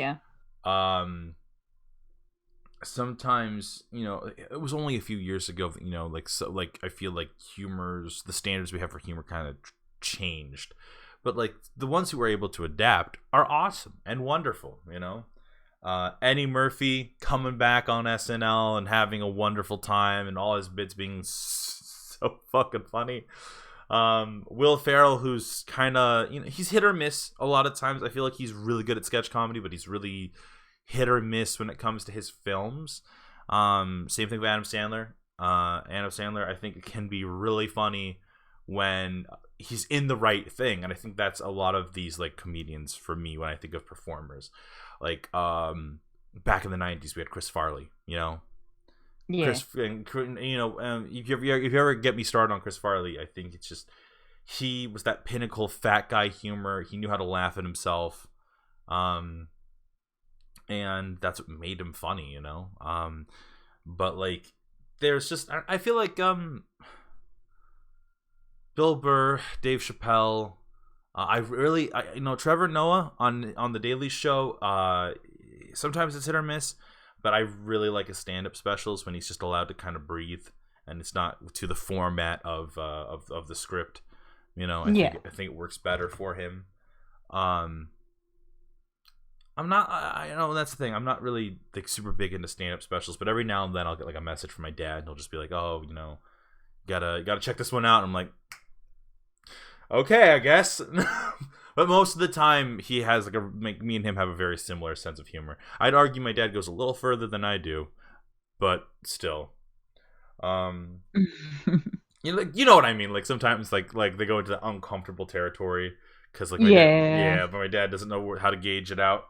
sometimes it was only a few years ago that I feel like the standards we have for humor kind of changed, but the ones who were able to adapt are awesome and wonderful. Eddie Murphy coming back on SNL and having a wonderful time and all his bits being so fucking funny. Will Ferrell, who's kind of he's hit or miss a lot of times. I feel like he's really good at sketch comedy, but he's really hit or miss when it comes to his films. Same thing with Adam Sandler. Adam Sandler, I think, can be really funny when he's in the right thing, and I think that's a lot of these comedians for me when I think of performers. Back in the 90s, we had Chris Farley. Yeah. Chris, if you ever get me started on Chris Farley, I think it's just he was that pinnacle fat guy humor. He knew how to laugh at himself, and that's what made him funny. But there's just I feel like Bill Burr, Dave Chappelle. Trevor Noah on the Daily Show. Sometimes it's hit or miss. But I really like his stand-up specials when he's just allowed to kind of breathe, and it's not to the format of the script. I think it works better for him. I'm not. That's the thing. I'm not really super big into stand-up specials, but every now and then I'll get a message from my dad, and he'll just be like, "Oh, gotta check this one out." And I'm like, "Okay, I guess." But most of the time, he has me and him have a very similar sense of humor. I'd argue my dad goes a little further than I do, but still, you know what I mean. Sometimes, they go into the uncomfortable territory because, but my dad doesn't know how to gauge it out.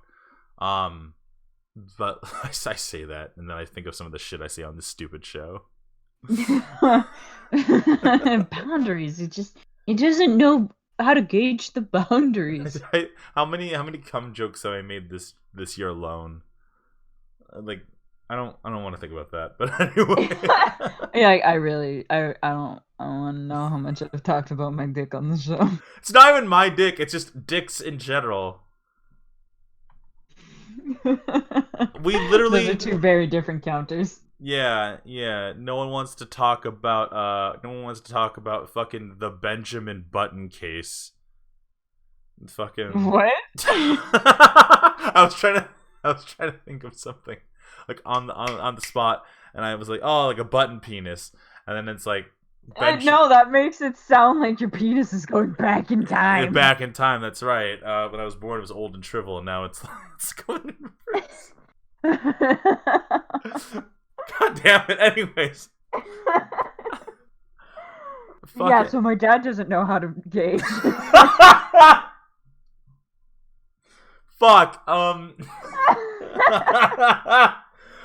But I say that, and then I think of some of the shit I say on this stupid show. Boundaries. He doesn't know how to gauge the boundaries. How many cum jokes have I made this year alone? I don't want to think about that, but anyway. I don't want to know how much I've talked about my dick on the show. It's not even my dick, it's just dicks in general. We literally Those are two very different counters. Yeah. No one wants to talk about fucking the Benjamin Button case. Fucking what? I was trying to think of something on the spot, and I was like, oh, a button penis, and then it's no, that makes it sound like your penis is going back in time. Back in time, that's right. When I was born, it was old and shrivel, and now it's going in reverse. God damn it. Anyways. Yeah, so my dad doesn't know how to gauge. Fuck.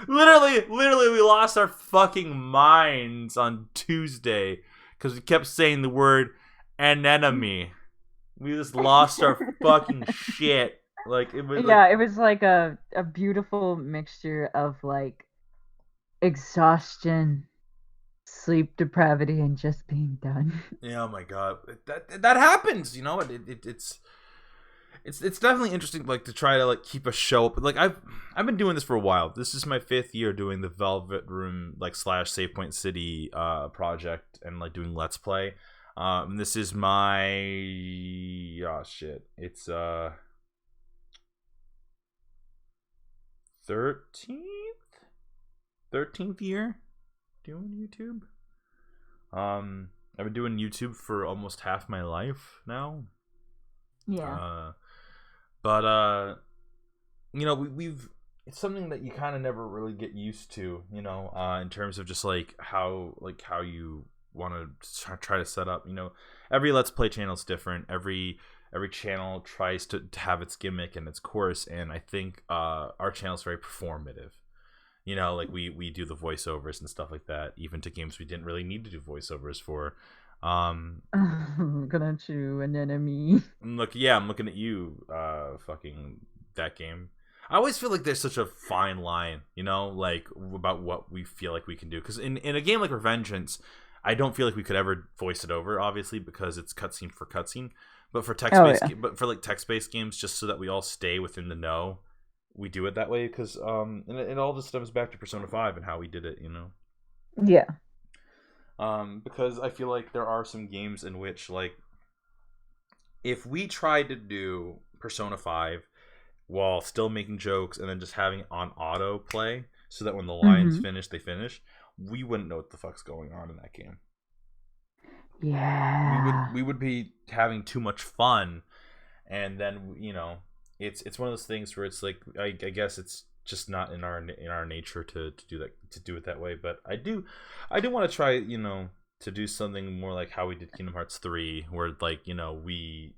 Literally, we lost our fucking minds on Tuesday because we kept saying the word anemone. We just lost our fucking shit. It was. Yeah, it was a beautiful mixture of exhaustion, sleep depravity, and just being done. Yeah, oh my god, that happens. It's definitely interesting, to try to keep a show up. I've been doing this for a while. This is my 5th year doing the Velvet Room / Save Point City project and doing Let's Play. This is my it's 13th year doing YouTube. I've been doing YouTube for almost half my life now. Yeah. But we've it's something that you kind of never really get used to, in terms of just how you want to try to set up. Every Let's Play channel is different. Every channel tries to have its gimmick and its course, and I think our channel is very performative. We do the voiceovers and stuff like that, even to games we didn't really need to do voiceovers for. I'm gonna chew an enemy. I'm looking at you, fucking that game. I always feel like there's such a fine line, about what we feel like we can do. Because in a game like Revengeance, I don't feel like we could ever voice it over, obviously, because it's cutscene for cutscene. But for text-based games, just so that we all stay within the know, we do it that way. Because it all just stems back to Persona 5 and how we did it, Yeah. Because I feel like there are some games in which, if we tried to do Persona 5 while still making jokes and then just having it on auto play so that when the lines finish, they finish, we wouldn't know what the fuck's going on in that game. Yeah. We would be having too much fun, and then it's one of those things where it's like I guess it's just not in our nature to do that, to do it that way. But I do want to try to do something more like how we did Kingdom Hearts 3, where we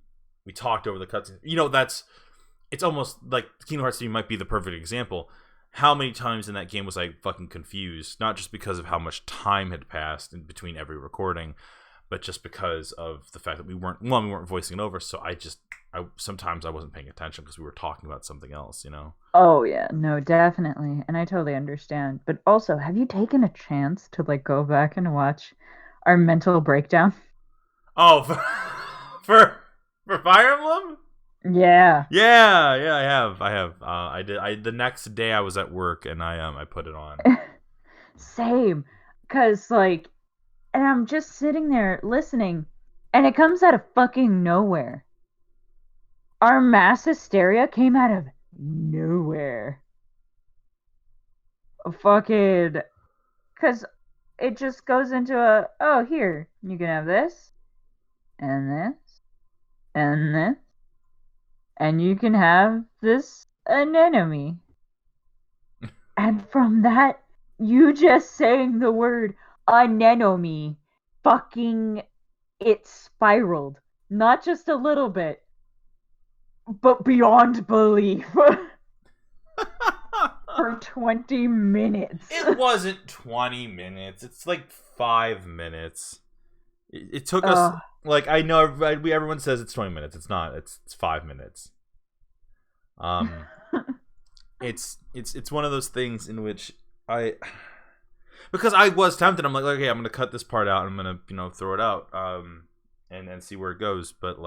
talked over the cutscenes. It's almost like Kingdom Hearts 3 might be the perfect example. How many times in that game was I fucking confused? Not just because of how much time had passed in between every recording, but just because of the fact that we weren't voicing it over. So sometimes I wasn't paying attention because we were talking about something else, Oh yeah, no, definitely, and I totally understand. But also, have you taken a chance to go back and watch our mental breakdown? Oh, for Fire Emblem? Yeah. Yeah, I have. I did. The next day I was at work and I put it on. Same, cause and I'm just sitting there listening, and it comes out of fucking nowhere. Our mass hysteria came out of nowhere. Fucking, cause it just goes into here, you can have this, and this, and this. And you can have this anemone. And from that, you just saying the word anemone, fucking, it spiraled. Not just a little bit, but beyond belief. For 20 minutes. It wasn't 20 minutes. It's 5 minutes. It took us... I know everyone says it's 20 minutes. It's not. It's 5 minutes. It's one of those things in which because I was tempted. I'm like, okay, I'm gonna cut this part out. And I'm gonna throw it out and see where it goes. But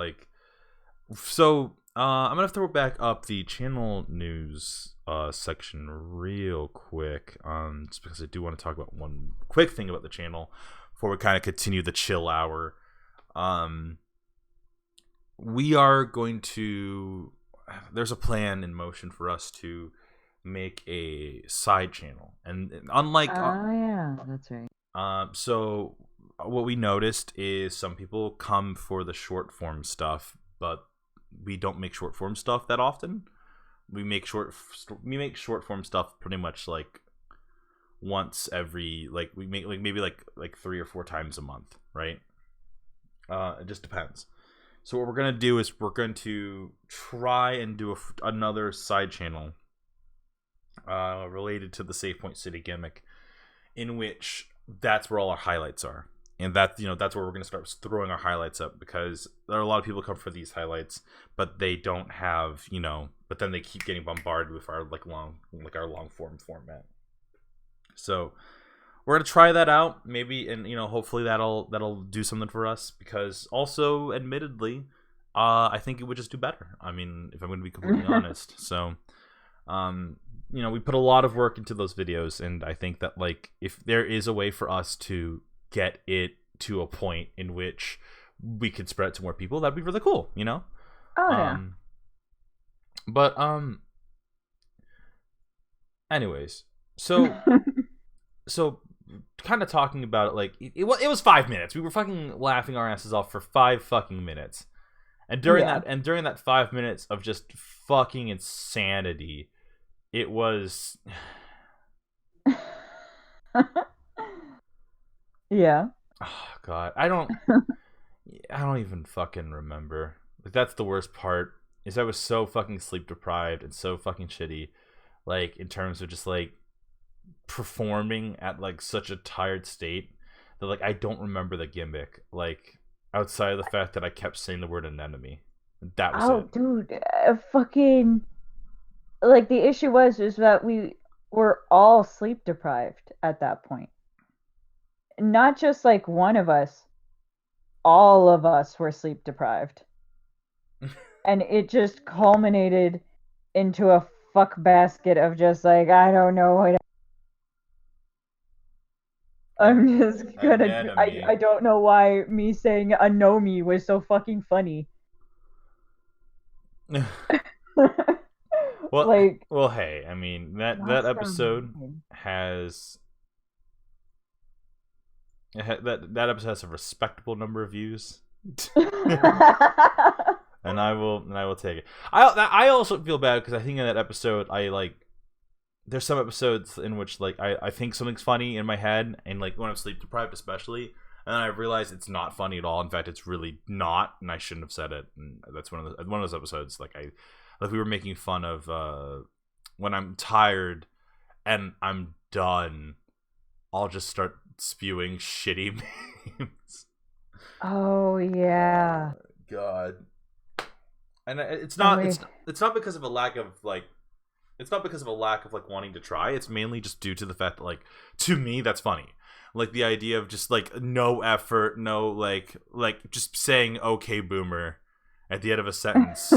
I'm gonna throw back up the channel news section real quick, just because I do want to talk about one quick thing about the channel before we kind of continue the chill hour. We are going to... There's a plan in motion for us to make a side channel, and unlike yeah, that's right. So what we noticed is some people come for the short form stuff, but we don't make short form stuff that often. We make short form stuff pretty much once every we make maybe 3 or 4 times a month, right? It just depends. So what we're going to do is we're going to try and do another side channel related to the Save Point City gimmick, in which that's where all our highlights are. And that's where we're going to start throwing our highlights up, because there are a lot of people who come for these highlights, but they don't have, but then they keep getting bombarded with our our long form format. So we're gonna try that out, maybe, and hopefully that'll do something for us. Because also, admittedly, I think it would just do better. I mean, if I'm going to be completely honest. So, we put a lot of work into those videos, and I think that if there is a way for us to get it to a point in which we could spread it to more people, that'd be really cool. Oh yeah. But anyways, so kind of talking about it, it was 5 minutes. We were fucking laughing our asses off for 5 fucking minutes, And Yeah. during that 5 minutes of just fucking insanity, it was Yeah. oh god, I don't even fucking remember. Like that's the worst part. Is I was so fucking sleep deprived and so fucking shitty. Like in terms of just like performing at like such a tired state that like I don't remember the gimmick. Like outside of the fact that I kept saying the word anemone. That was Oh, it. dude, fucking like the issue was is that we were all sleep deprived at that point. Not just like one of us, all of us were sleep deprived. And it just culminated into a fuck basket of just like I don't know what I'm just gonna Anemone. I don't know why me saying Anomi was so fucking funny. well, Like well, hey, I mean that episode mastermind. has that episode has a respectable number of views, and I will take it. I also feel bad because I think in that episode I like there's some episodes in which like I think something's funny in my head and like when I'm sleep deprived especially, and then I realize it's not funny at all. In fact, it's really not, and I shouldn't have said it. And that's one of those episodes like we were making fun of when I'm tired and I'm done, I'll just start spewing shitty memes. Oh yeah. God. And And we it's not because of a lack of like it's not because of a lack of like wanting to try. It's mainly just due to the fact that like to me that's funny. Like the idea of just like no effort, no like just saying okay boomer at the end of a sentence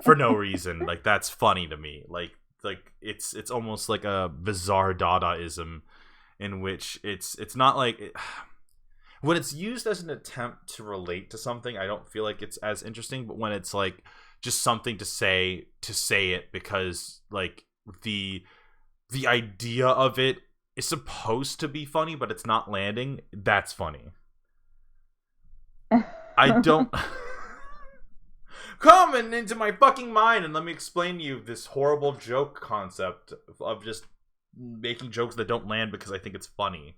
for no reason. Like that's funny to me. Like it's almost like a bizarre Dadaism in which it's not like when it's used as an attempt to relate to something, I don't feel like it's as interesting. But when it's like just something to say it because like the idea of it is supposed to be funny, but it's not landing, that's funny. I don't. Come into my fucking mind and let me explain to you this horrible joke concept of just making jokes that don't land because I think it's funny.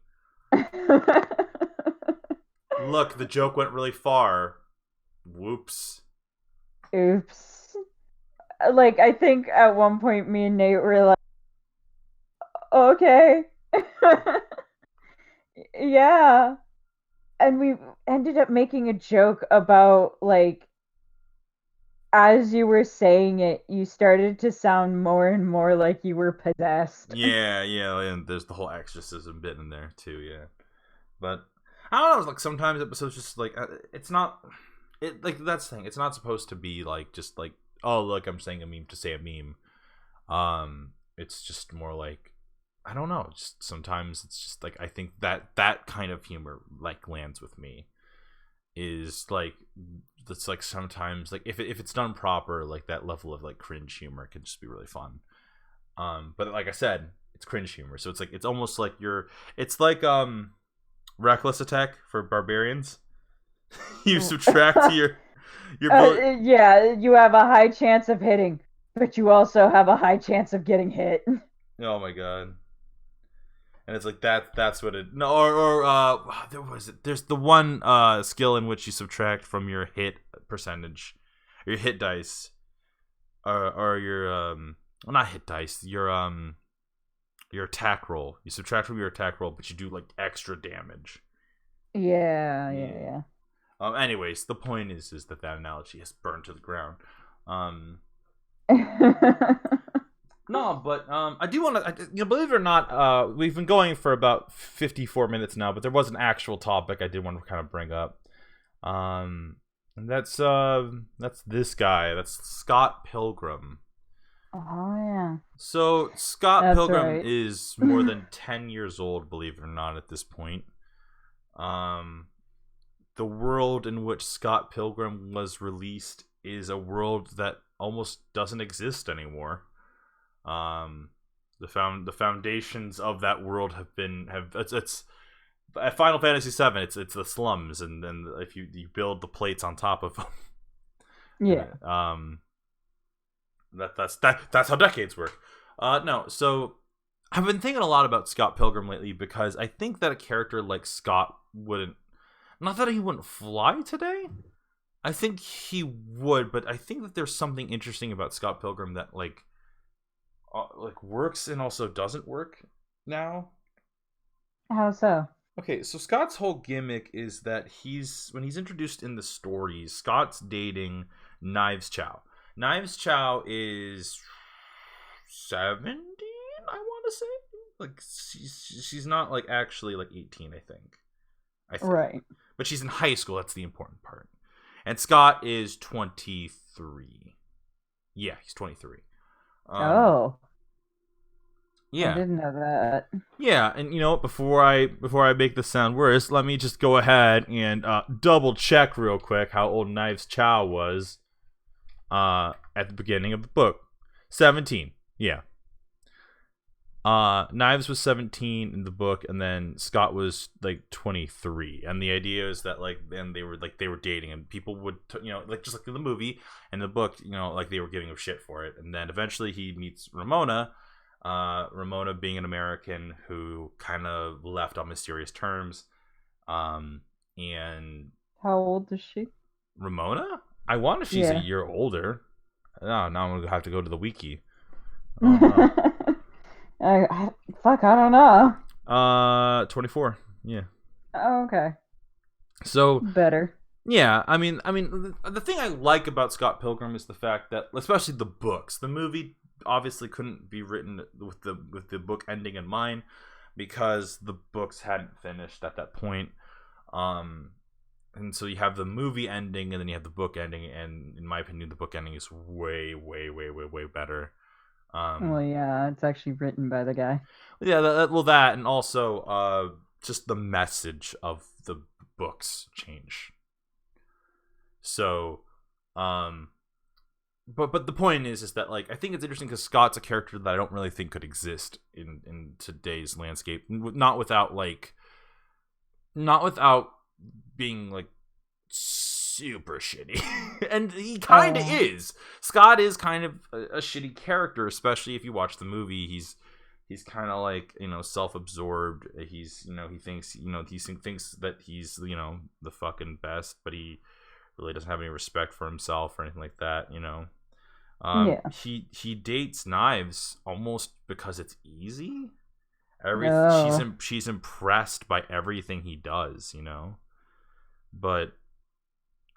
Look, the joke went really far. Whoops. Oops. Like I think at one point me and Nate were like, okay. Yeah. And we ended up making a joke about like as you were saying it, you started to sound more and more like you were possessed. Yeah, and there's the whole exorcism bit in there too, yeah. But I don't know, like sometimes episodes just like it's not it like that's the thing. It's not supposed to be like just like oh look I'm saying a meme to say a meme. It's just more like I don't know. Just sometimes it's just like I think that kind of humor like lands with me is like that's like sometimes like if it's done proper like that level of like cringe humor can just be really fun. But like I said, it's cringe humor, so it's like it's almost like it's like reckless attack for barbarians. You subtract your Yeah, you have a high chance of hitting, but you also have a high chance of getting hit. oh my god. And it's like that's what it no or there was it there's the one skill in which you subtract from your hit percentage your hit dice or your well, not hit dice your attack roll. You subtract from your attack roll, but you do like extra damage. Yeah. Anyways, the point is that analogy has burned to the ground. No, but I do want to. You know, believe it or not, we've been going for about 54 minutes now, but there was an actual topic I did want to kind of bring up. And that's this guy. That's Scott Pilgrim. Oh yeah. So Scott That's Pilgrim right. is more than 10 years old, believe it or not, at this point. The world in which Scott Pilgrim was released is a world that almost doesn't exist anymore. The foundations of that world have it's at Final Fantasy VII. It's the slums, and then if you build the plates on top of them, Yeah. That's how decades work. No, so I've been thinking a lot about Scott Pilgrim lately because I think that a character like Scott wouldn't, not that he wouldn't fly today. I think he would, but I think that there's something interesting about Scott Pilgrim that like works and also doesn't work now. How so? Okay, so Scott's whole gimmick is that when he's introduced in the stories, Scott's dating Knives Chow. Knives Chow is 17, I want to say. Like she's not like actually like 18, I think. Right. But she's in high school, that's the important part. And Scott is 23. Yeah, he's 23. Oh. Yeah. I didn't know that. Yeah, and you know, before I make this sound worse, let me just go ahead and double check real quick how old Knives Chow was at the beginning of the book. 17. Yeah. Knives was 17 in the book, and then Scott was like 23. And the idea is that like then they were dating, and people would like just like in the movie and the book, like they were giving him shit for it. And then eventually he meets Ramona. Ramona being an American who kind of left on mysterious terms. And how old is she? Ramona? I wonder if she's a year older. Oh, now I'm gonna have to go to the wiki. Fuck, I don't know. 24. Yeah. Oh, okay. So better. Yeah, I mean, the thing I like about Scott Pilgrim is the fact that, especially the books, the movie obviously couldn't be written with the book ending in mind because the books hadn't finished at that point. And so you have the movie ending and then you have the book ending, and in my opinion the book ending is way better. Well, yeah, it's actually written by the guy. Yeah, that and also just the message of the books change. So but the point is that like I think it's interesting because Scott's a character that I don't really think could exist in today's landscape, not without being like super shitty. And he kind of is. Scott is kind of a shitty character, especially if you watch the movie. He's kind of like, self-absorbed. He's, he thinks, he thinks that he's, the fucking best, but he really doesn't have any respect for himself or anything like that. He dates Knives almost because it's easy. She's impressed by everything he does, but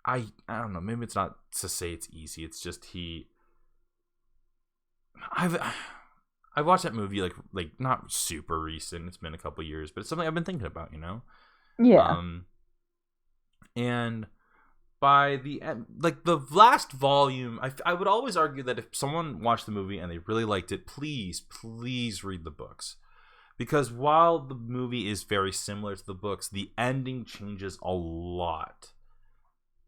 I don't know, maybe it's not to say it's easy, it's just I've watched that movie like not super recent, it's been a couple years, but it's something I've been thinking about, Yeah. And by the end, like the last volume, I would always argue that if someone watched the movie and they really liked it, please read the books. Because while the movie is very similar to the books, the ending changes a lot.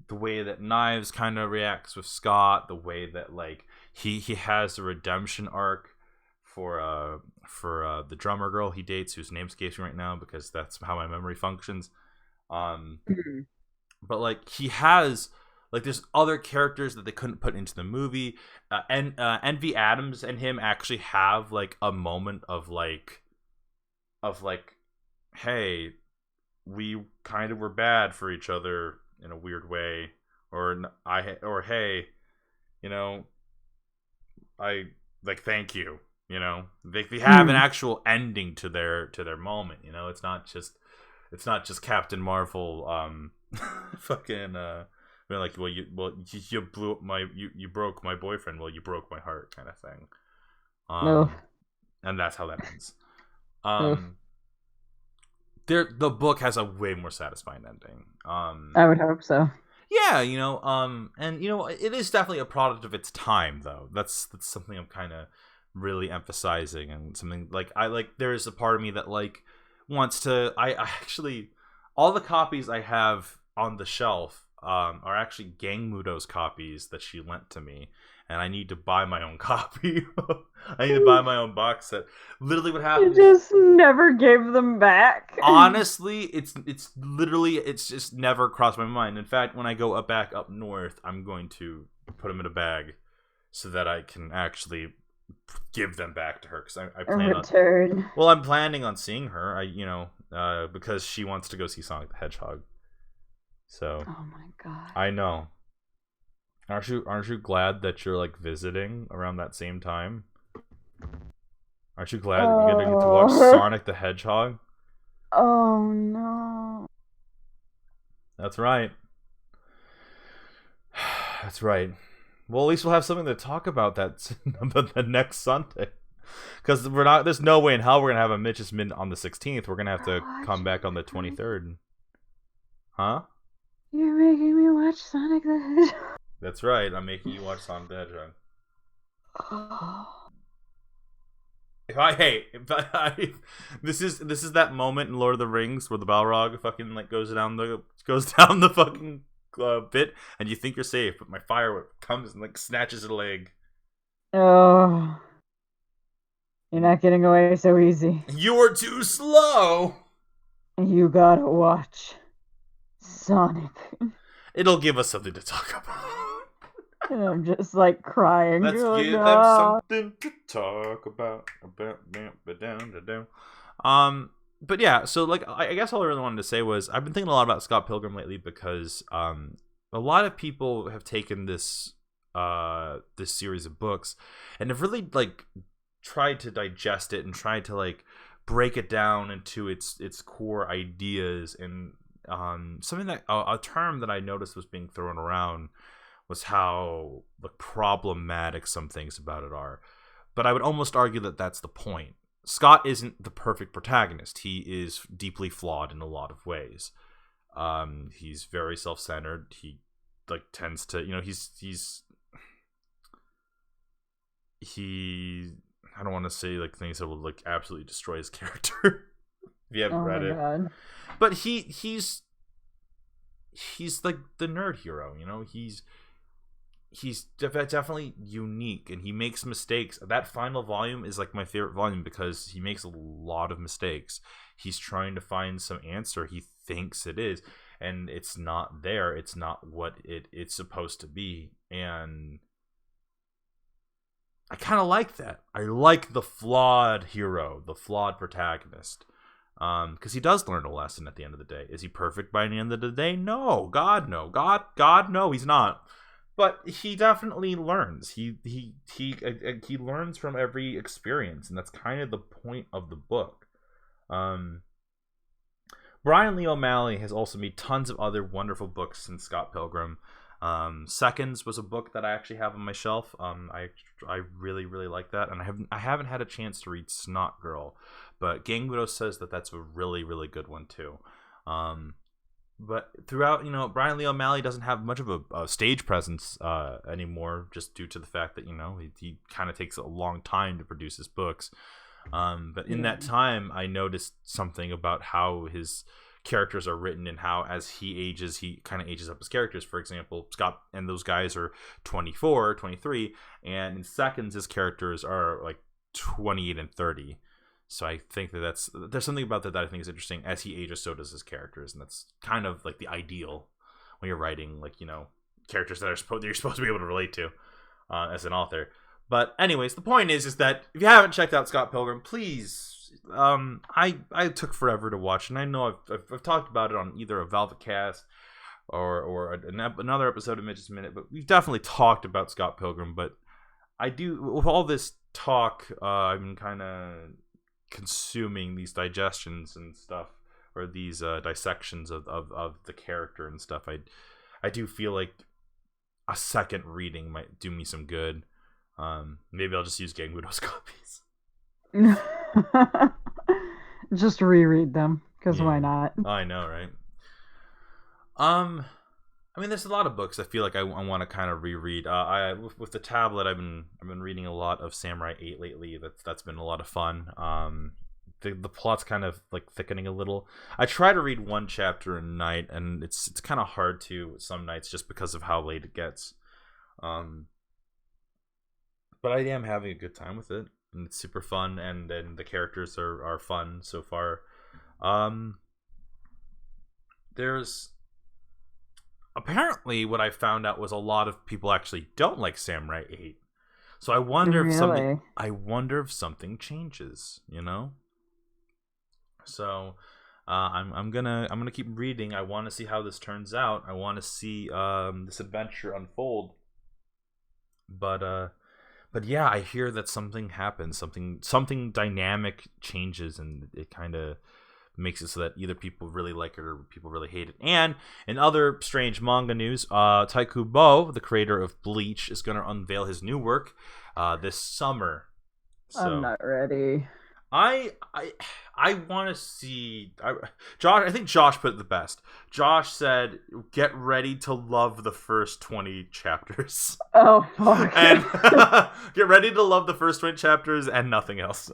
The way that Knives kind of reacts with Scott, the way that like he has a redemption arc for the drummer girl he dates, whose name escapes me right now because that's how my memory functions. But like he has like there's other characters that they couldn't put into the movie, and Envy Adams and him actually have like a moment of like, hey, we kind of were bad for each other in a weird way, or hey, I like thank you, they have an actual ending to their moment. It's not just Captain Marvel fucking like, well you blew up you broke my boyfriend, well you broke my heart kind of thing. And that's how that ends. The book has a way more satisfying ending. I would hope so. Yeah, and it is definitely a product of its time, though. That's something I'm kind of really emphasizing, and something like there is a part of me that like wants to. I actually, all the copies I have on the shelf are actually Gang Mudo's copies that she lent to me, and I need to buy my own copy. I need to buy my own box set. Literally, what happened? You just never gave them back. Honestly, it's just never crossed my mind. In fact, when I go back up north, I'm going to put them in a bag so that I can actually give them back to her, because I A plan on. return. Well, I'm planning on seeing her. Because she wants to go see Sonic the Hedgehog. So. Oh my god. I know. Aren't you glad that you're like visiting around that same time? Aren't you glad that you're gonna get to watch Sonic the Hedgehog? Oh no. That's right. That's right. Well, at least we'll have something to talk about the next Sunday. Because there's no way in hell we're gonna have a Mitch's Mint on the 16th. We're gonna have to come back on the 23rd. Huh? You're making me watch Sonic the Hedgehog. That's right. I'm making you watch Sonic the Hedgehog. Oh. This is that moment in Lord of the Rings where the Balrog fucking like goes down the fucking bit, and you think you're safe, but my fire comes and like snatches a leg. Oh. You're not getting away so easy. You're too slow. You gotta watch Sonic. It'll give us something to talk about. And I'm just like crying. Let's You're give like, them "Ah." something to talk about. But yeah, so like I guess all I really wanted to say was I've been thinking a lot about Scott Pilgrim lately, because a lot of people have taken this series of books and have really like tried to digest it and tried to like break it down into its core ideas. And something that a term that I noticed was being thrown around was how like problematic some things about it are. But I would almost argue that that's the point. Scott isn't the perfect protagonist. He is deeply flawed in a lot of ways. He's very self-centered. He like tends to, he I don't want to say like things that will like absolutely destroy his character if you haven't read it. God. But he's like the nerd hero, he's definitely unique, and he makes mistakes. That final volume is like my favorite volume because he makes a lot of mistakes. He's trying to find some answer. He thinks it is, and it's not there. It's not what it's supposed to be. And I kind of like that. I like the flawed hero, the flawed protagonist. Because he does learn a lesson at the end of the day. Is he perfect by the end of the day? No. God, no. God, no, he's not. But he definitely learns. He learns from every experience, and that's kind of the point of the book. Brian Lee O'Malley has also made tons of other wonderful books since Scott Pilgrim. Seconds was a book that I actually have on my shelf. I really like that, and I haven't had a chance to read Snot Girl, but Gang Widow says that that's a really good one too. But throughout, Brian Lee O'Malley doesn't have much of a stage presence anymore, just due to the fact that he kind of takes a long time to produce his books. But in that time, I noticed something about how his characters are written, and how as he ages, he kind of ages up his characters. For example, Scott and those guys are 24, 23, and in Seconds, his characters are like 28 and 30. So I think there's something about that I think is interesting. As he ages, so does his characters, and that's kind of like the ideal when you're writing, like, characters that you're supposed to be able to relate to as an author. But anyways, the point is that if you haven't checked out Scott Pilgrim, please. I took forever to watch, and I know I've talked about it on either a Velvet Cast or another episode of Mitch's Minute, but we've definitely talked about Scott Pilgrim. But I do, with all this talk, I've been kind of consuming these digestions and stuff, or these dissections of the character and stuff. I do feel like a second reading might do me some good. Maybe I'll just use Gang Widow's copies. Just reread them, because why not? I know, right? I mean, there's a lot of books I feel like I want to kind of reread. With the tablet, I've been reading a lot of Samurai 8 lately. That's been a lot of fun. The plot's kind of like thickening a little. I try to read one chapter a night, and it's kind of hard to some nights just because of how late it gets. But I am having a good time with it, and it's super fun, and the characters are fun so far. There's apparently what I found out was a lot of people actually don't like Samurai 8. So I wonder if Really? something changes, you know? So I'm gonna keep reading. I want to see how this turns out. I want to see this adventure unfold. But yeah, I hear that something happens, something dynamic changes, and it kind of makes it so that either people really like it or people really hate it. And in other strange manga news, Taiku Bo, the creator of Bleach, is going to unveil his new work this summer. So I'm not ready. I want to see Josh. I think Josh put it the best. Josh said, "Get ready to love the first 20 chapters." Oh fuck! And get ready to love the first 20 chapters and nothing else.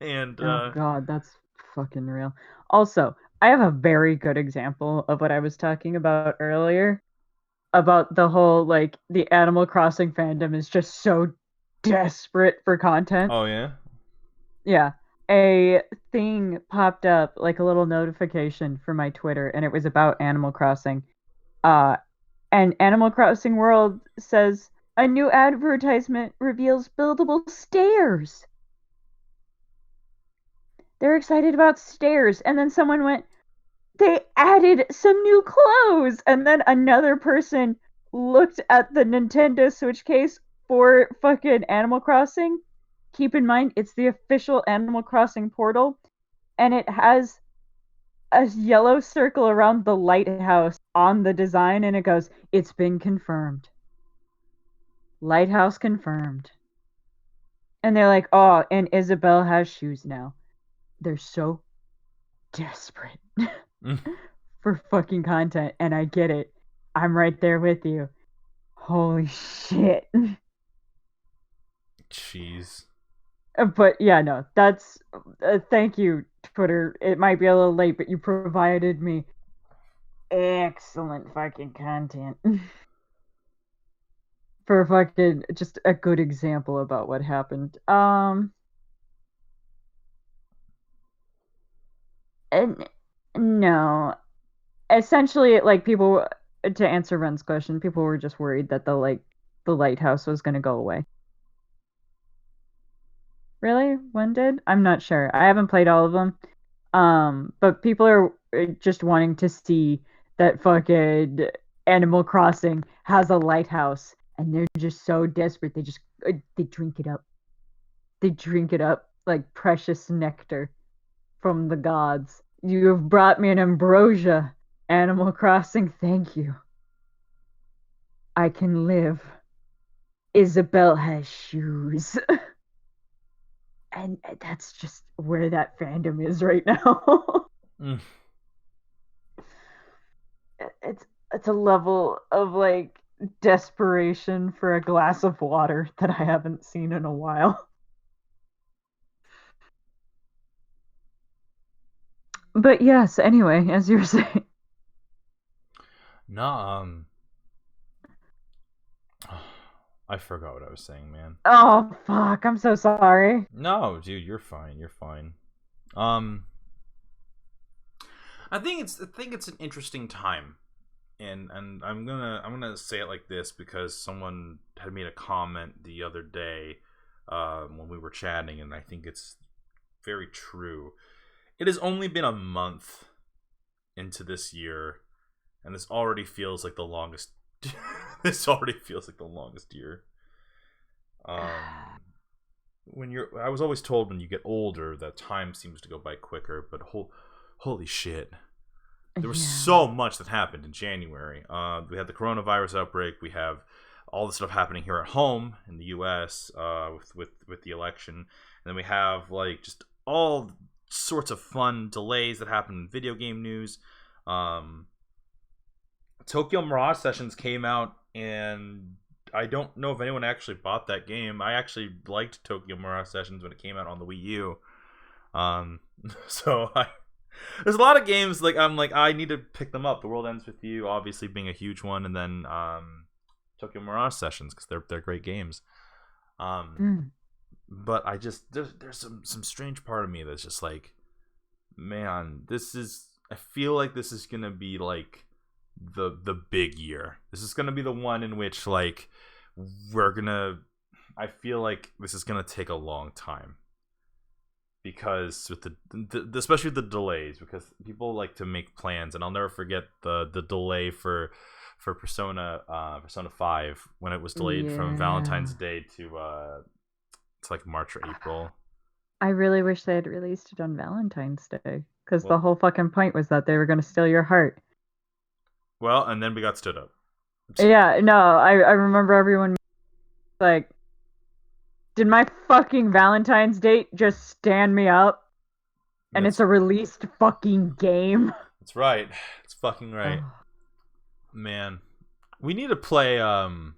And oh god, that's fucking real. Also, I have a very good example of what I was talking about earlier about the whole like the Animal Crossing fandom is just so desperate for content. oh yeah, Yeah. A thing popped up, like a little notification for my Twitter, and it was about Animal Crossing. Uh, and Animal Crossing World says a new advertisement reveals buildable stairs. They're excited about stairs. And then someone went, they added some new clothes. And then another person looked at the Nintendo Switch case for fucking Animal Crossing. Keep in mind, it's the official Animal Crossing portal, and it has a yellow circle around the lighthouse on the design, and it goes, it's been confirmed. Lighthouse confirmed. And they're like, oh, and Isabelle has shoes now. They're so desperate for fucking content, and I get it. I'm right there with you. Holy shit. jeez. But yeah, no, that's thank you, Twitter. It might be a little late, but you provided me excellent fucking content for fucking just a good example about what happened. And no, essentially, like people, to answer Ren's question, people were just worried that the lighthouse was going to go away. Really? When did? I'm not sure. I haven't played all of them. But people are just wanting to see that fucking Animal Crossing has a lighthouse, and they're just so desperate. They just they drink it up. They drink it up like precious nectar from the gods. You have brought me an ambrosia, Animal Crossing. Thank you. I can live. Isabelle has shoes. And that's just where that fandom is right now. It's a level of like desperation for a glass of water that I haven't seen in a while. But yes, anyway, as you were saying. No, I forgot what I was saying, man. Oh fuck, I'm so sorry. No, dude, you're fine. You're fine. I think it's an interesting time, and I'm gonna say it like this because someone had made a comment the other day when we were chatting, and I think it's very true. It has only been a month into this year, and this already feels like the longest. This already feels like the longest year. I was always told when you get older that time seems to go by quicker, but holy shit, there was so much that happened in January. We had the coronavirus outbreak. We have all the stuff happening here at home in the U.S. With the election, and then we have like just all sorts of fun delays that happen in video game news. Tokyo Mirage Sessions came out, and I don't know if anyone actually bought that game. I actually liked Tokyo Mirage Sessions when it came out on the Wii U. So there's a lot of games like I'm like I need to pick them up. The World Ends With You, obviously being a huge one, and then Tokyo Mirage Sessions because they're great games. But I just there's some strange part of me that's just like, man, I feel like this is gonna be like the big year. This is gonna be the one in which like we're gonna. I feel like this is gonna take a long time because with the especially the delays, because people like to make plans, and I'll never forget the delay for Persona 5 when it was delayed from Valentine's Day to like March or April. I really wish they had released it on Valentine's Day, because the whole fucking point was that they were going to steal your heart. Well, and then we got stood up. Yeah, no, I remember everyone like, did my fucking Valentine's date just stand me up? And it's a released fucking game. That's right. It's fucking right. Man, we need to play. You know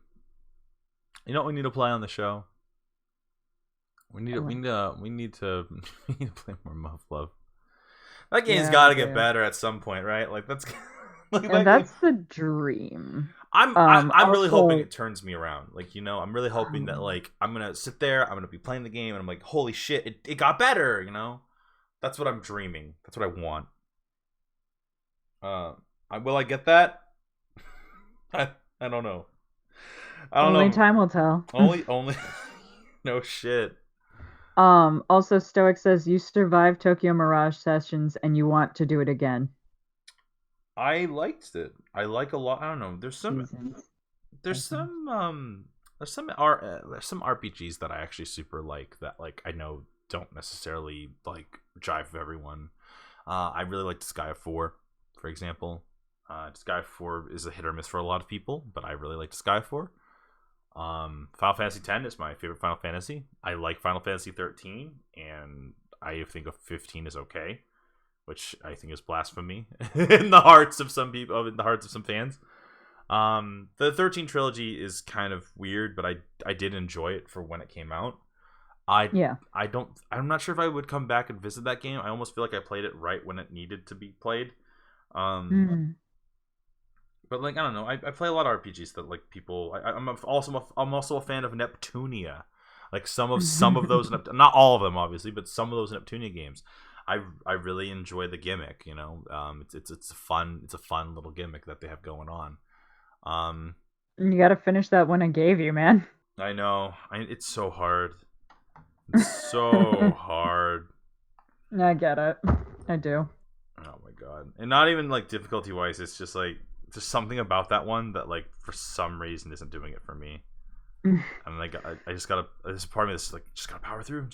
what we need to play on the show? We need to play more Muff Love. That game's got to get better at some point, right? Like that's that's the dream. I'm really hoping it turns me around. Like, you know, I'm really hoping that like I'm gonna sit there, I'm gonna be playing the game, and I'm like, holy shit, it got better. You know, that's what I'm dreaming. That's what I want. Will I get that? I don't know. I don't know. Only time will tell. Only. No shit. Also, Stoic says you survived Tokyo Mirage Sessions and you want to do it again. I liked it. I like a lot. I don't know. There's some RPGs that I actually super like that like I know don't necessarily like jive with everyone. I really like Sky of 4, for example. Sky of 4 is a hit or miss for a lot of people, but I really like Sky of 4. Final Fantasy X is my favorite Final Fantasy. I like Final Fantasy 13, and I think 15 is okay, which I think is blasphemy in the hearts of some people, in the hearts of some fans. The 13 trilogy is kind of weird, but I did enjoy it for when it came out. I'm not sure if I would come back and visit that game. I almost feel like I played it right when it needed to be played. But like I don't know, I play a lot of RPGs that like people. I'm also a fan of Neptunia, like some of those, not all of them obviously, but some of those Neptunia games. I really enjoy the gimmick. You know, it's a fun little gimmick that they have going on. You got to finish that one I gave you, man. I know, it's so hard. It's so hard. I get it. I do. Oh my god, and not even like difficulty wise. It's just like. There's something about that one that like for some reason isn't doing it for me. And like I just gotta, there's a part of me that's like just gotta power through.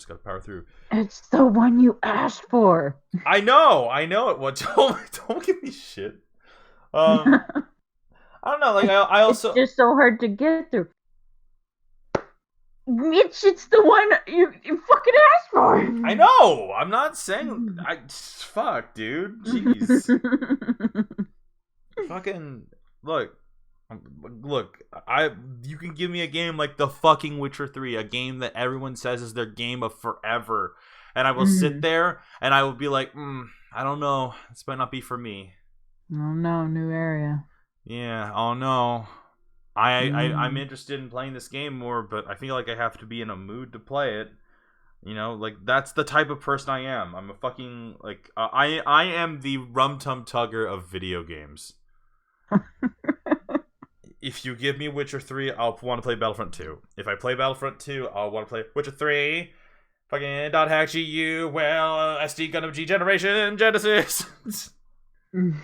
It's the one you asked for. I know it. What? Don't give me shit. I don't know. Like I also, it's just so hard to get through. Mitch, it's the one you fucking asked for. I know. I'm not saying fuck, dude. Jeez. Fucking look, you can give me a game like the fucking Witcher 3, a game that everyone says is their game of forever, and I will sit there and I will be like, I don't know, this might not be for me. Oh no, new area. Yeah, oh no. I'm interested in playing this game more, but I feel like I have to be in a mood to play it. You know, like that's the type of person I am. I'm a fucking like I am the Rum Tum Tugger of video games. If you give me Witcher 3, I'll want to play Battlefront 2. If I play Battlefront 2, I'll want to play Witcher 3. Fucking .hack GU, well, SD Gundam G Generation, Genesis. And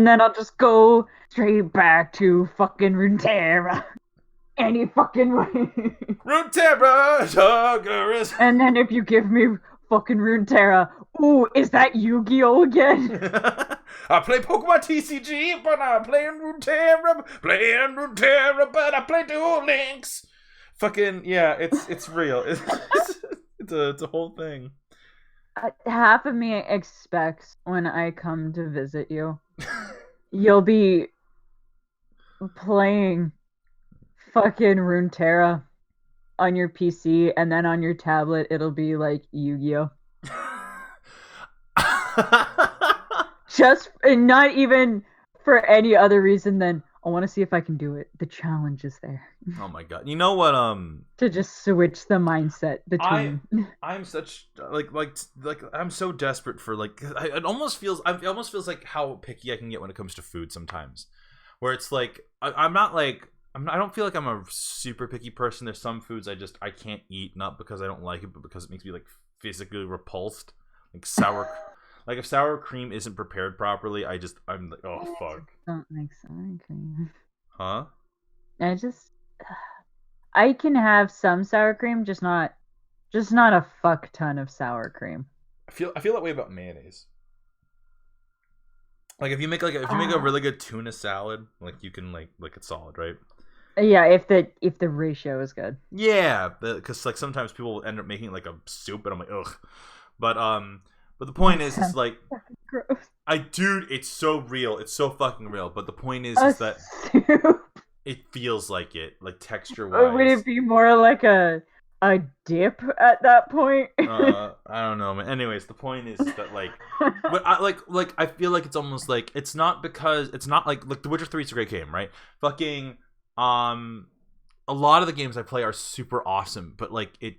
then I'll just go straight back to fucking Runeterra. Any fucking way. Runeterra, Tuggerus. And then if you give me fucking Runeterra, ooh, is that Yu-Gi-Oh again? I play Pokemon TCG, but I'm playing Runeterra, but I play Duel Links. Fucking, yeah, it's real. It's a whole thing. Half of me expects when I come to visit you, you'll be playing fucking Runeterra on your PC, and then on your tablet it'll be like Yu-Gi-Oh. Just, and not even for any other reason than I want to see if I can do it. The challenge is there. Oh my god. You know what? To just switch the mindset I between. I'm such like I'm so desperate for like it almost feels it almost feels like how picky I can get when it comes to food sometimes, where it's like I'm not like I don't feel like I'm a super picky person. There's some foods I can't eat, not because I don't like it, but because it makes me like physically repulsed. Like like if sour cream isn't prepared properly, I'm like, oh I fuck. just don't like sour cream. Huh? I just I can have some sour cream, just not a fuck ton of sour cream. I feel that way about mayonnaise. Like if you make a Ah, really good tuna salad, like you can like it's solid, right? yeah, if the ratio is good. Yeah, because like sometimes people end up making like a soup, and I'm like, ugh. But but the point That is sounds like fucking gross. dude, it's so real, it's so fucking real. But the point A is that soup? it feels like it, like texture Or would wise. it be more like a dip at that point? I don't know, man. Anyways, the point is that but I feel like it's almost like it's not because it's not like The Witcher 3 is a great game, right? Fucking um a lot of the games I play are super awesome, but like it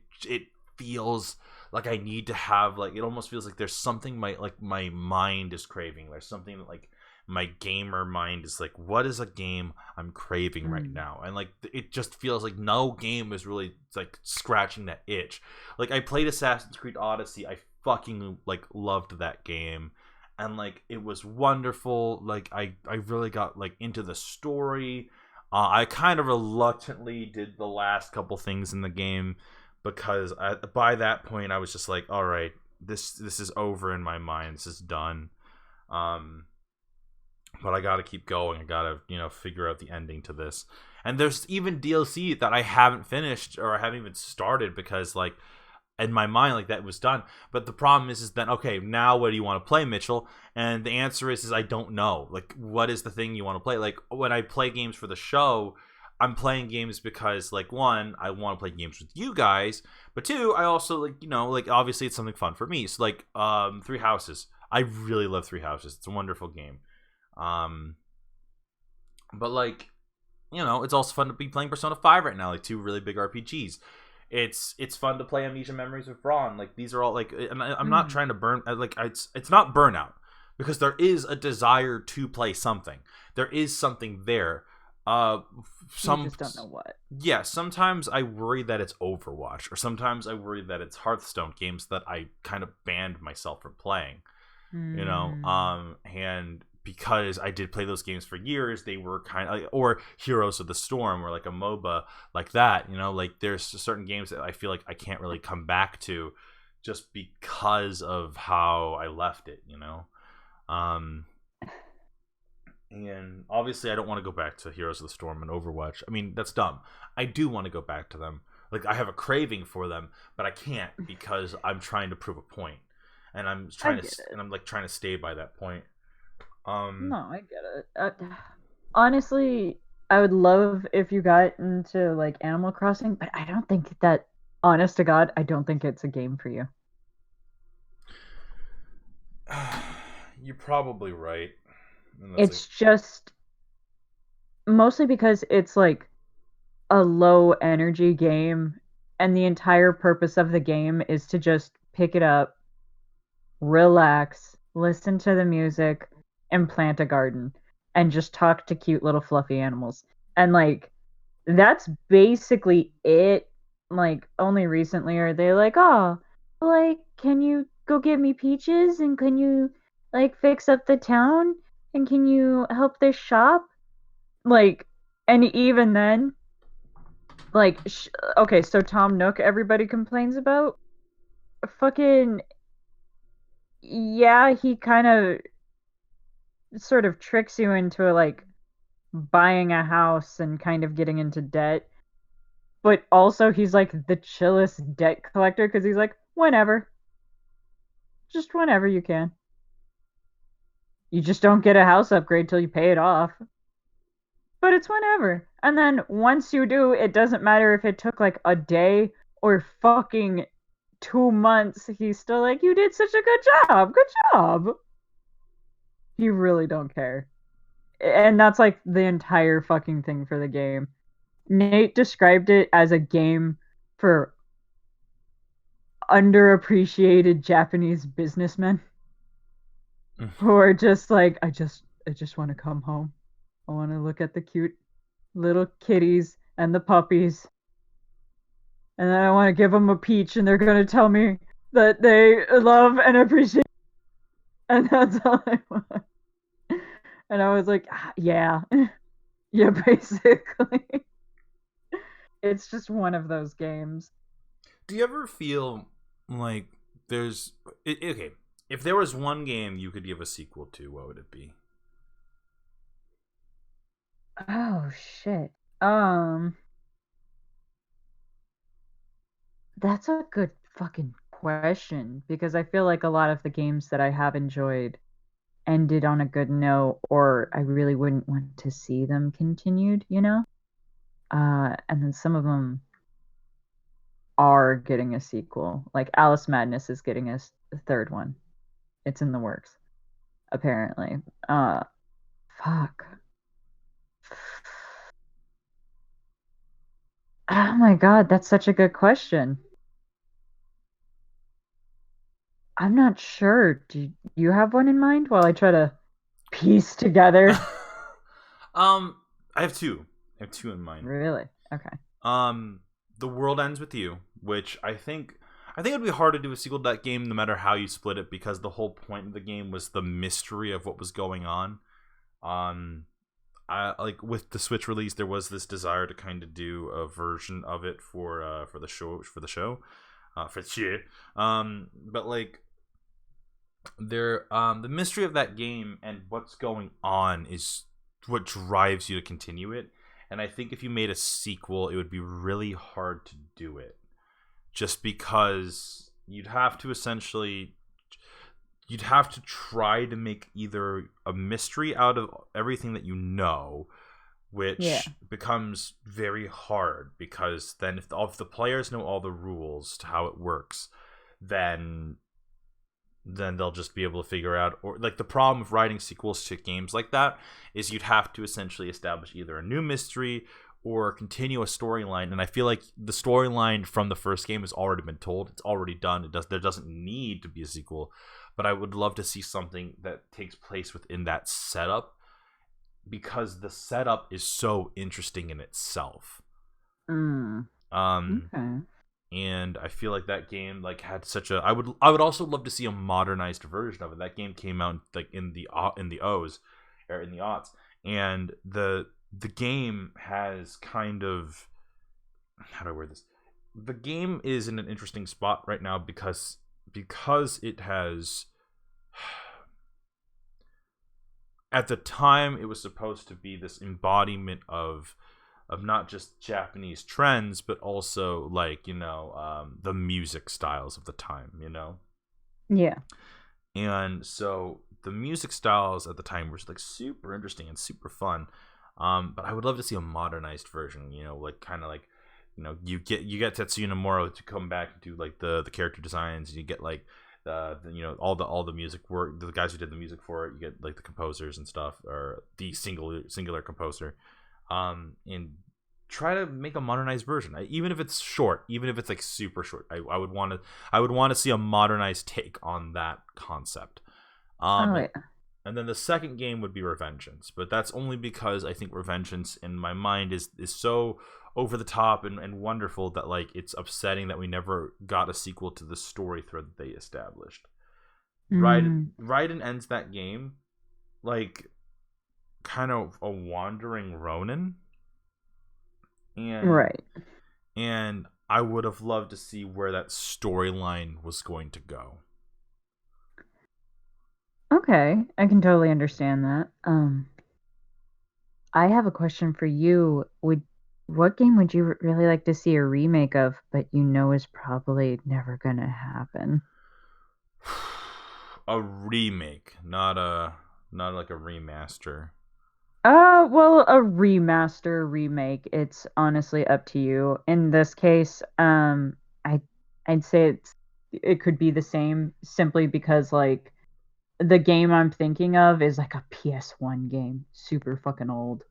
feels like I need to have like it almost feels like there's something my mind is craving. There's something that like my gamer mind is like, what is a game I'm craving right Mm. now? And like it just feels like no game is really like scratching that itch. Like I played Assassin's Creed Odyssey. I fucking like loved that game. And like it was wonderful. Like I really got like into the story. I kind of reluctantly did the last couple things in the game because by that point I was just like, all right, this is over in my mind. This is done. Um, but I got to keep going. I got to figure out the ending to this. And there's even DLC that I haven't finished or I haven't even started because like in my mind like that was done. But the problem is then okay, now what do you want to play, Mitchell? And the answer is I don't know. Like what is the thing you want to play? Like when I play games for the show, I'm playing games because like one, I want to play games with you guys, but two, I also like like obviously it's something fun for me. So like Three Houses. I really love Three Houses. It's a wonderful game. Um but like it's also fun to be playing Persona 5 right now, like two really big RPGs. It's fun to play Amnesia Memories of Braun. Like these are all like, and I'm not Mm. trying to burn like it's not burnout because there is a desire to play something. There is something there. Uh, You some just don't know what. yeah. Sometimes I worry that it's Overwatch, or sometimes I worry that it's Hearthstone, games that I kind of banned myself from playing. Mm. And because I did play those games for years, they were kind of or Heroes of the Storm or like a MOBA like that. Like there's certain games that I feel like I can't really come back to just because of how I left it. Um and obviously I don't want to go back to Heroes of the Storm and Overwatch. I mean, that's dumb. I do want to go back to them. Like I have a craving for them, but I can't because I'm trying to prove a point, and I get it. I'm like trying to stay by that point. No, I get it. Honestly, I would love if you got into like Animal Crossing, but I don't think that, honest to God, I don't think it's a game for you. You're probably right. And that's like, It's just mostly because it's like a low energy game, and the entire purpose of the game is to just pick it up, relax, listen to the music, and plant a garden, and just talk to cute little fluffy animals. And like that's basically it. Like only recently are they like, oh, like can you go get me peaches and can you like fix up the town and can you help this shop? Like, and even then, like, okay, so Tom Nook, everybody complains about. Fucking yeah, he kind of sort of tricks you into like buying a house and kind of getting into debt. But also, he's like the chillest debt collector because he's like, whenever, just whenever you can. You just don't get a house upgrade till you pay it off. But it's whenever. And then once you do, it doesn't matter if it took like a day or fucking 2 months. He's still like, you did such a good job. Good job. You really don't care. and that's like the entire fucking thing for the game. Nate described it as a game for underappreciated Japanese businessmen who are just like, I just want to come home. I want to look at the cute little kitties and the puppies, and then I want to give them a peach, and they're gonna tell me that they love and appreciate, and that's all I want. And I was like, yeah, yeah, basically. It's just one of those games. Do you ever feel like there's okay? If there was one game you could give a sequel to, what would it be? Oh shit. Um, that's a good fucking question because I feel like a lot of the games that I have enjoyed ended on a good note, or I really wouldn't want to see them continued, you know? And then some of them are getting a sequel. Like Alice Madness is getting a third one. It's in the works, apparently. Uh, fuck. Oh my god, that's such a good question. I'm not sure. Do you have one in mind while I try to piece together? um, I have two. I have two in mind. Really? Okay. Um, The World Ends with You, which I think it would be hard to do a sequel to that game no matter how you split it because the whole point of the game was the mystery of what was going on. Um, I like with the Switch release, there was this desire to kind of do a version of it for the show for shit. But like the mystery of that game and what's going on is what drives you to continue it. And I think if you made a sequel, it would be really hard to do it, just because you'd have to try to make either a mystery out of everything that you know, Yeah. which becomes very hard because then if the players know all the rules to how it works, then they'll just be able to figure out. Or like the problem with writing sequels to games like that is you'd have to essentially establish either a new mystery or continue a storyline, and I feel like the storyline from the first game has already been told. It's already done. There doesn't need to be a sequel, but I would love to see something that takes place within that setup because the setup is so interesting in itself. Mm. Um, Okay. and I feel like that game like had such a. I would also love to see a modernized version of it. That game came out like in the O's or in the aughts, and the game has kind of, how do I word this? The game is in an interesting spot right now because it has, at the time it was supposed to be this embodiment of not just Japanese trends but also like the music styles of the time, Yeah. and so the music styles at the time were like super interesting and super fun. But I would love to see a modernized version, like kind of like, you get Tetsuya Nomura to come back and do like the character designs, and you get like all the music work, the guys who did the music for it, you get like the composers and stuff, or the singular composer, and try to make a modernized version, even if it's short, even if it's like super short. I would want to see a modernized take on that concept. Oh um wait. and then the second game would be Revengeance, but that's only because I think Revengeance in my mind is so over the top and wonderful that like it's upsetting that we never got a sequel to the story thread that they established. Mm. Raiden ends that game like kind of a wandering Ronin, and Right. and I would have loved to see where that storyline was going to go. Okay. I can totally understand that. I have a question for you. Would What game would you really like to see a remake of, but you know is probably never gonna happen? A remake, not like a remaster. Well, a remaster, remake. It's honestly up to you. In this case, I I'd say it could be the same simply because like The game I'm thinking of is like a PS1 game, super fucking old.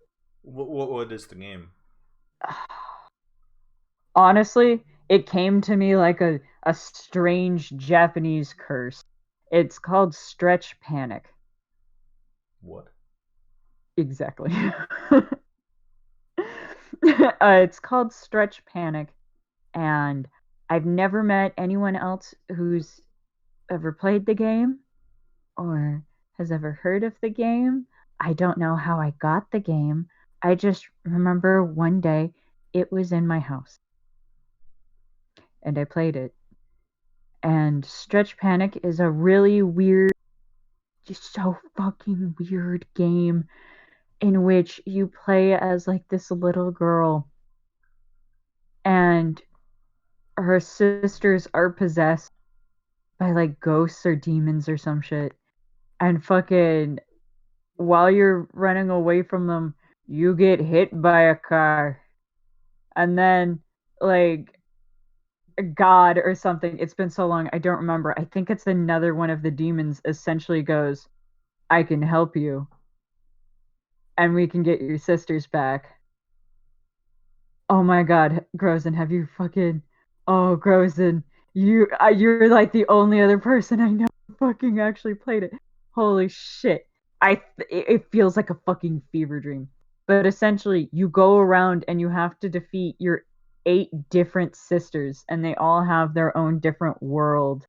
What is the game? Honestly, it came to me like a strange Japanese curse. It's called Stretch Panic. What? Exactly. It's called Stretch Panic, and I've never met anyone else who's ever played the game or has ever heard of the game. I don't know how I got the game. I just remember one day it was in my house and I played it. And Stretch Panic is a really weird, just so fucking weird game in which you play as like this little girl and her sisters are possessed by like ghosts or demons or some shit. And fucking while you're running away from them, you get hit by a car. And then like God or something, it's been so long, I don't remember. I think it's another one of the demons essentially goes, I can help you and we can get your sisters back. Oh my God, Grozen, have you fucking? Oh, Grozen, you're like the only other person I know who fucking actually played it. Holy shit! It feels like a fucking fever dream. But essentially, you go around and you have to defeat your 8 different sisters, and they all have their own different world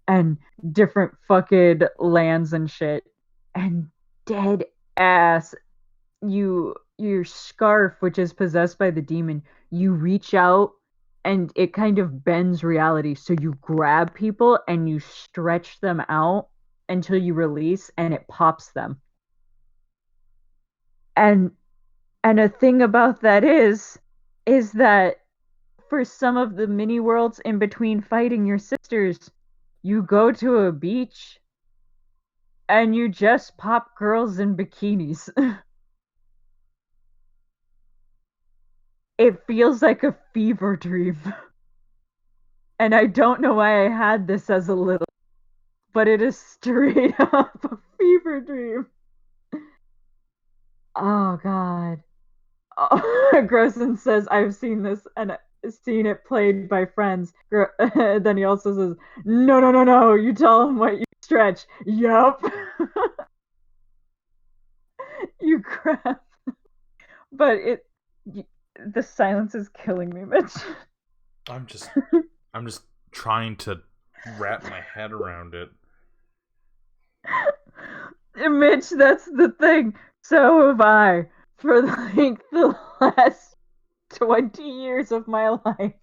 and different fucking lands and shit. And dead ass your scarf, which is possessed by the demon, you reach out and it kind of bends reality. So you grab people and you stretch them out until you release and it pops them. And a thing about that is that for some of the mini worlds in between fighting your sisters, you go to a beach and you just pop girls in bikinis. It feels like a fever dream. And I don't know why I had this as a little, but it is straight up a fever dream. Oh God. Oh, Grossen says I've seen this and seen it played by friends. Then he also says, "No, no, no, no! You tell him what you stretch." Yup. You crap. But the silence is killing me, Mitch. I'm just I'm just trying to wrap my head around it. Mitch, that's the thing. So have I for like the last 20 years of my life.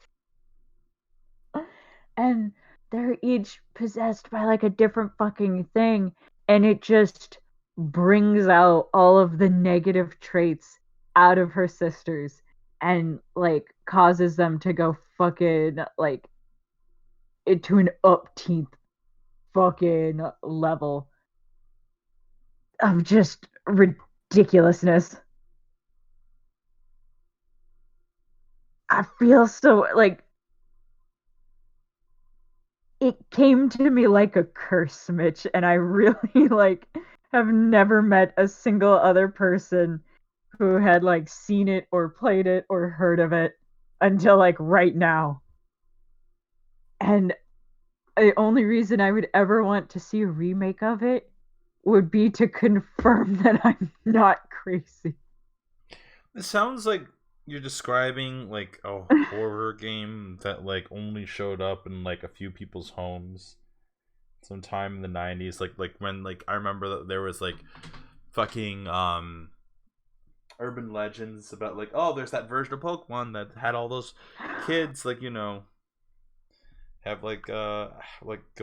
And they're each possessed by like a different fucking thing. And it just brings out all of the negative traits out of her sisters and like causes them to go fucking like into an upteenth fucking level of just ridiculousness. I feel so like it came to me like a curse, Mitch, and I really like have never met a single other person who had like seen it or played it or heard of it until like right now. And the only reason I would ever want to see a remake of it would be to confirm that I'm not crazy. It sounds like you're describing like a horror game that like only showed up in like a few people's homes sometime in the 90s, like when like I remember that there was like fucking urban legends about like, oh, there's that version of Pokemon that had all those kids like, have like go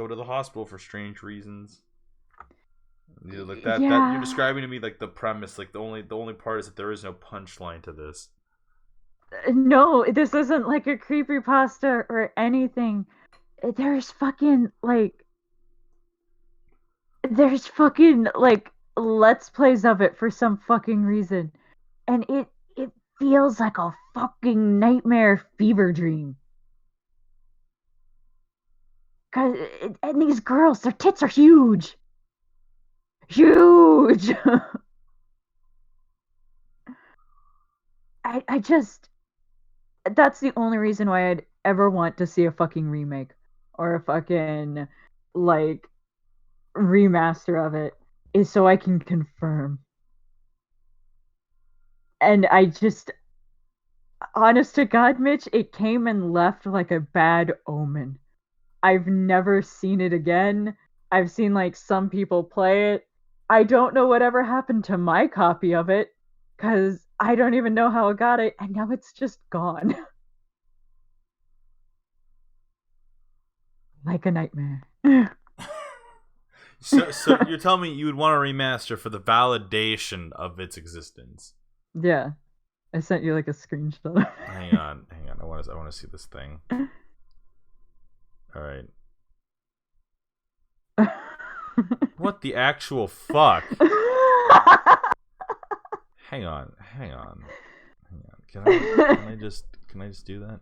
to the hospital for strange reasons. Like that you're Yeah. describing to me like the premise, like the only part is that there is no punchline to this. No, this isn't like a creepy pasta or anything. There's fucking like there's fucking like let's plays of it for some fucking reason. And it feels like a fucking nightmare fever dream. And these girls, their tits are huge. Huge. I just that's the only reason why I'd ever want to see a fucking remake or a fucking like remaster of it is so I can confirm. And I just honest to God, Mitch, it came and left like a bad omen. I've never seen it again. I've seen like some people play it. I don't know whatever happened to my copy of it because I don't even know how I got it, and now it's just gone like a nightmare. So you're telling me you would want a remaster for the validation of its existence? Yeah, I sent you like a screenshot. Hang on. I want to see this thing. All right. What the actual fuck? Hang on. Can I just do that?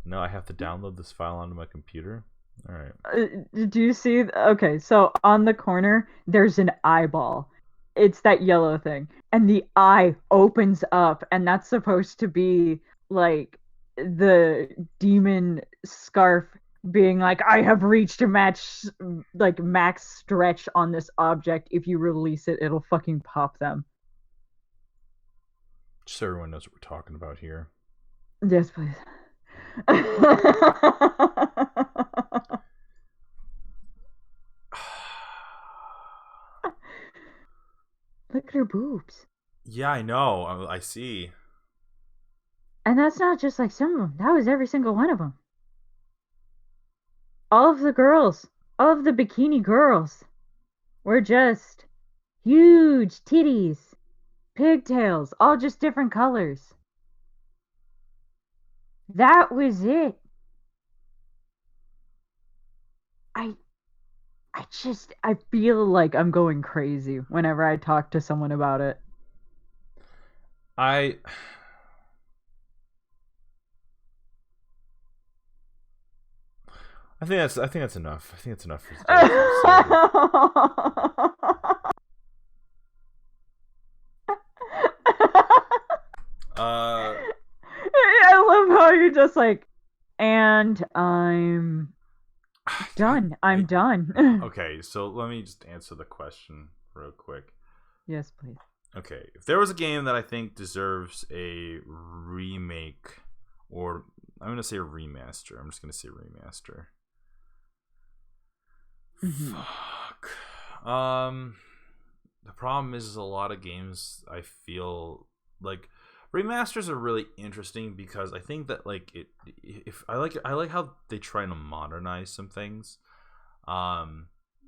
No, I have to download this file onto my computer. All right. Do you see? Okay, so on the corner, there's an eyeball. It's that yellow thing. And the eye opens up, and that's supposed to be like the demon scarf being like, I have reached a max stretch on this object. If you release it, it'll fucking pop them. Just so everyone knows what we're talking about here. Yes, please. Look at her boobs. Yeah, I know. I see. And that's not just like some of them. That was every single one of them. All of the girls, all of the bikini girls were just huge titties, pigtails, all just different colors. That was it. I I feel like I'm going crazy whenever I talk to someone about it. I think that's enough. I think that's enough for today. I love how you're just like, and I'm done. I'm done. Okay, so let me just answer the question real quick. Yes, please. Okay, if there was a game that I think deserves a remake, or I'm gonna say a remaster. I'm just gonna say remaster. Mm-hmm. Fuck. The problem is a lot of games I feel like remasters are really interesting because I think that like if I like how they try to modernize some things.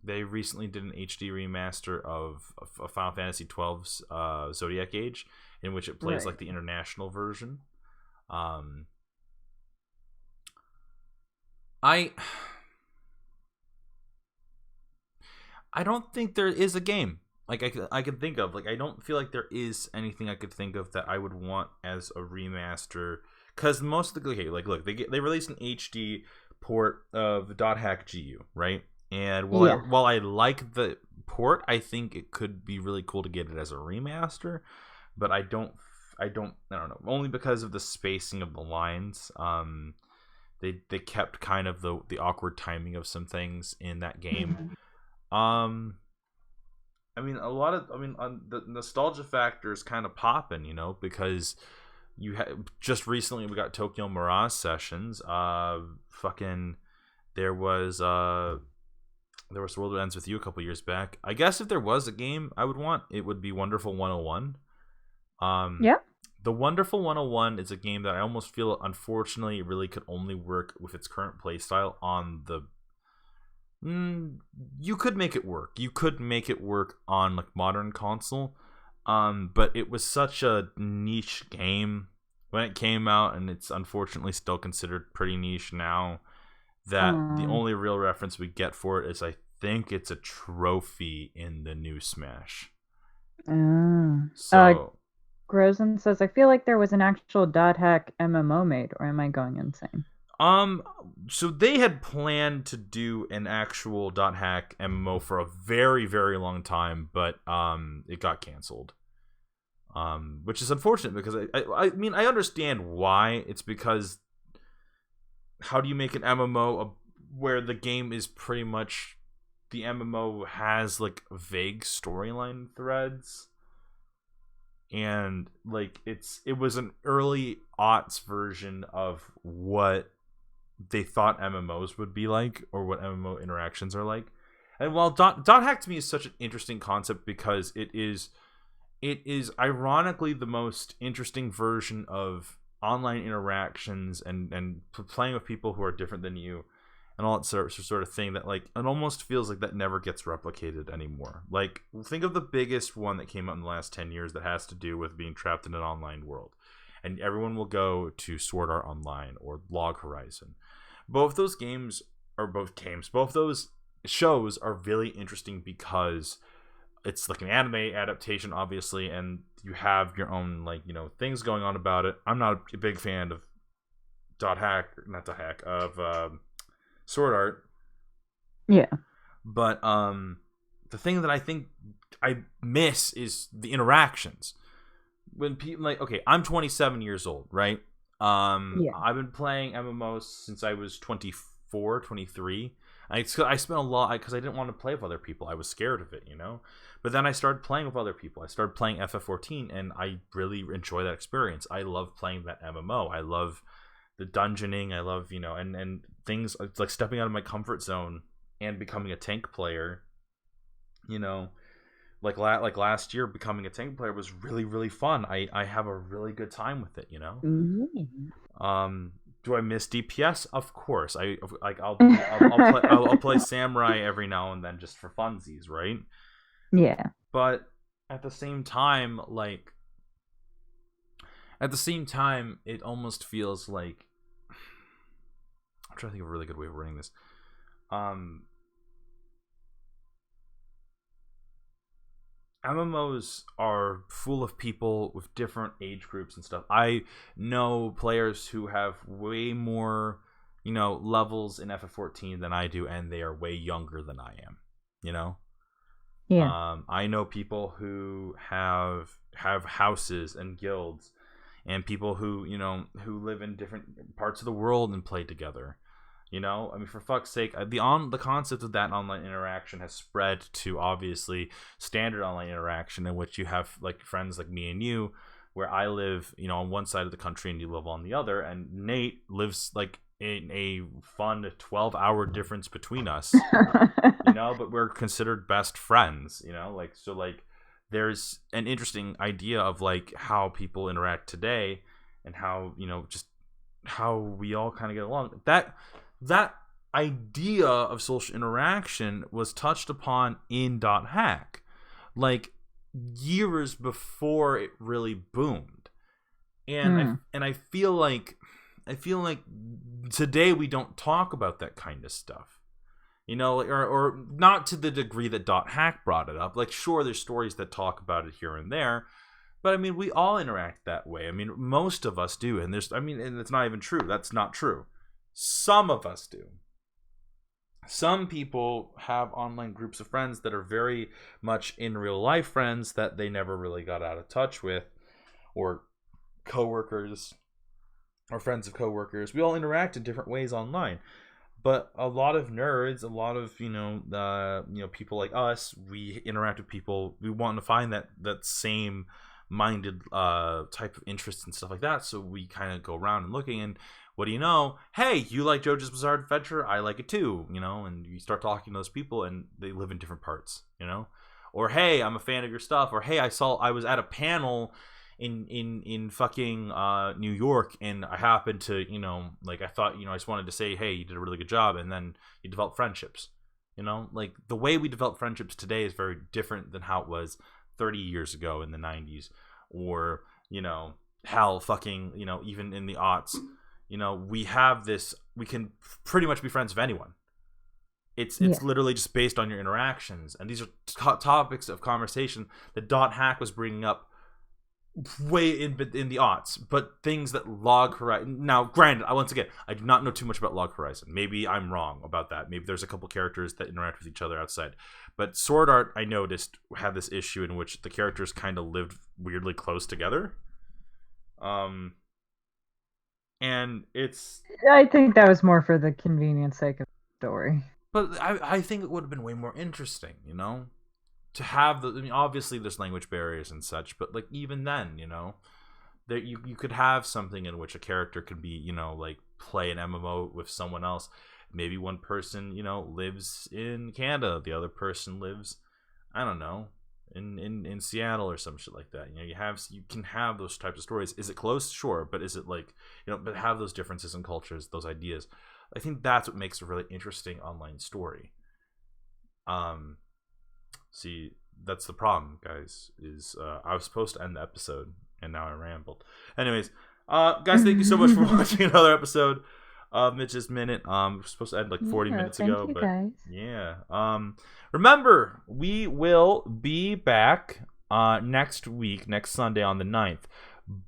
They recently did an HD remaster of Final Fantasy XII's Zodiac Age, in which it plays like the international version. I don't think there is a game like I can think of. Like I don't feel like there is anything I could think of that I would want as a remaster. Because most of the look, they released an HD port of Dot Hack GU, right? And while I like the port, I think it could be really cool to get it as a remaster. But I don't know. Only because of the spacing of the lines. They kept kind of the awkward timing of some things in that game. I mean, the nostalgia factor is kind of popping, you know, because just recently we got Tokyo Mirage Sessions. Fucking there was The World Ends With You a couple years back. I guess if there was a game I would want, it would be Wonderful 101. Yeah. The Wonderful 101 is a game that I almost feel, unfortunately, it really could only work with its current playstyle on the. You could make it work. You could make it work on like modern console. But it was such a niche game when it came out, and it's unfortunately still considered pretty niche now. That the only real reference we get for it is I think it's a trophy in the new Smash. So Grozen says, I feel like there was an actual dot hack MMO made, or am I going insane? Um, so they had planned to do an actual dot hack MMO for a very, very long time, but it got canceled. Which is unfortunate because I mean I understand why. It's because how do you make an MMO where the game is pretty much the MMO has like vague storyline threads, and like it was an early aughts version of what they thought MMOs would be like, or what MMO interactions are like. And while dot hack to me is such an interesting concept because it is ironically the most interesting version of online interactions and playing with people who are different than you and all that sort of thing, that like it almost feels like that never gets replicated anymore. Like, think of the biggest one that came out in the last 10 years that has to do with being trapped in an online world, and everyone will go to Sword Art Online or Log Horizon. Both those shows are really interesting because it's like an anime adaptation, obviously, and you have your own like things going on about it. I'm not a big fan of Sword Art. Yeah. But the thing that I think I miss is the interactions. When people like, okay, I'm 27 years old, right? Yeah. I've been playing MMOs since I was 24, 23. I spent a lot because I didn't want to play with other people. I was scared of it, But then I started playing with other people. I started playing FF14, and I really enjoy that experience. I love playing that MMO. I love the dungeoning. I love, and things like stepping out of my comfort zone and becoming a tank player. Like last year, becoming a tank player was really, really fun. I have a really good time with it. Mm-hmm. Do I miss DPS? Of course. I'll play Samurai every now and then just for funsies, right? Yeah. But at the same time, it almost feels like I'm trying to think of a really good way of wording this. MMOs are full of people with different age groups and stuff. I know players who have way more, levels in FF14 than I do, and they are way younger than I am. Yeah. I know people who have houses and guilds, and people who who live in different parts of the world and play together. I mean, for fuck's sake, the concept of that online interaction has spread to obviously standard online interaction, in which you have like friends like me and you, where I live, on one side of the country and you live on the other, and Nate lives like in a fun 12-hour difference between us, but we're considered best friends, there's an interesting idea of like how people interact today, and how just how we all kind of get along. That idea of social interaction was touched upon in .hack, like years before it really boomed, and I feel like today we don't talk about that kind of stuff, or not to the degree that .hack brought it up. Like, sure, there's stories that talk about it here and there, but I mean, we all interact that way. I mean, most of us do, and and it's not even true. That's not true. Some of us do. Some people have online groups of friends that are very much in real life friends that they never really got out of touch with, or coworkers, or friends of coworkers. We all interact in different ways online, but a lot of nerds, a lot of people like us, we interact with people. We want to find that same minded type of interests and stuff like that. So we kind of go around and looking, and what do you know? Hey, you like JoJo's Bizarre Adventure? I like it too, and you start talking to those people, and they live in different parts, Or hey, I'm a fan of your stuff. Or hey, I was at a panel in fucking New York, and I happened to, I thought, I just wanted to say, hey, you did a really good job, and then you develop friendships. Like the way we develop friendships today is very different than how it was 30 years ago in the 90s, or hell, fucking, even in the aughts. We have this, we can pretty much be friends with anyone. It's literally just based on your interactions, and these are topics of conversation that .hack was bringing up way in the aughts, but things that Log Horizon. Now, granted, once again, I do not know too much about Log Horizon. Maybe I'm wrong about that. Maybe there's a couple characters that interact with each other outside. But Sword Art, I noticed, had this issue in which the characters kind of lived weirdly close together. And it's. I think that was more for the convenience sake of the story. But I think it would have been way more interesting, you know, to have the. I mean, obviously there's language barriers and such, but like even then, you know, that you could have something in which a character could be, you know, like play an MMO with someone else. Maybe one person, you know, lives in Canada, the other person lives, I don't know, in Seattle or some shit like that. You know, you can have those types of stories. Is it close? Sure, but is it like, you know, but have those differences in cultures, those ideas. I think that's what makes a really interesting online story. See, that's the problem, guys. Is I was supposed to end the episode, and now I rambled. Anyways, guys, thank you so much for watching another episode of Mitch's Minute. We're supposed to end like 40 minutes ago, but guys. Yeah. Remember, we will be back next week, next Sunday on the 9th,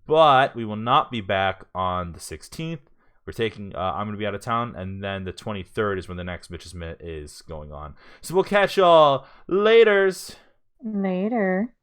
but we will not be back on the 16th. We're taking. I'm going to be out of town, and then the 23rd is when the next Mitch's Minute is going on. So we'll catch y'all laters. Later.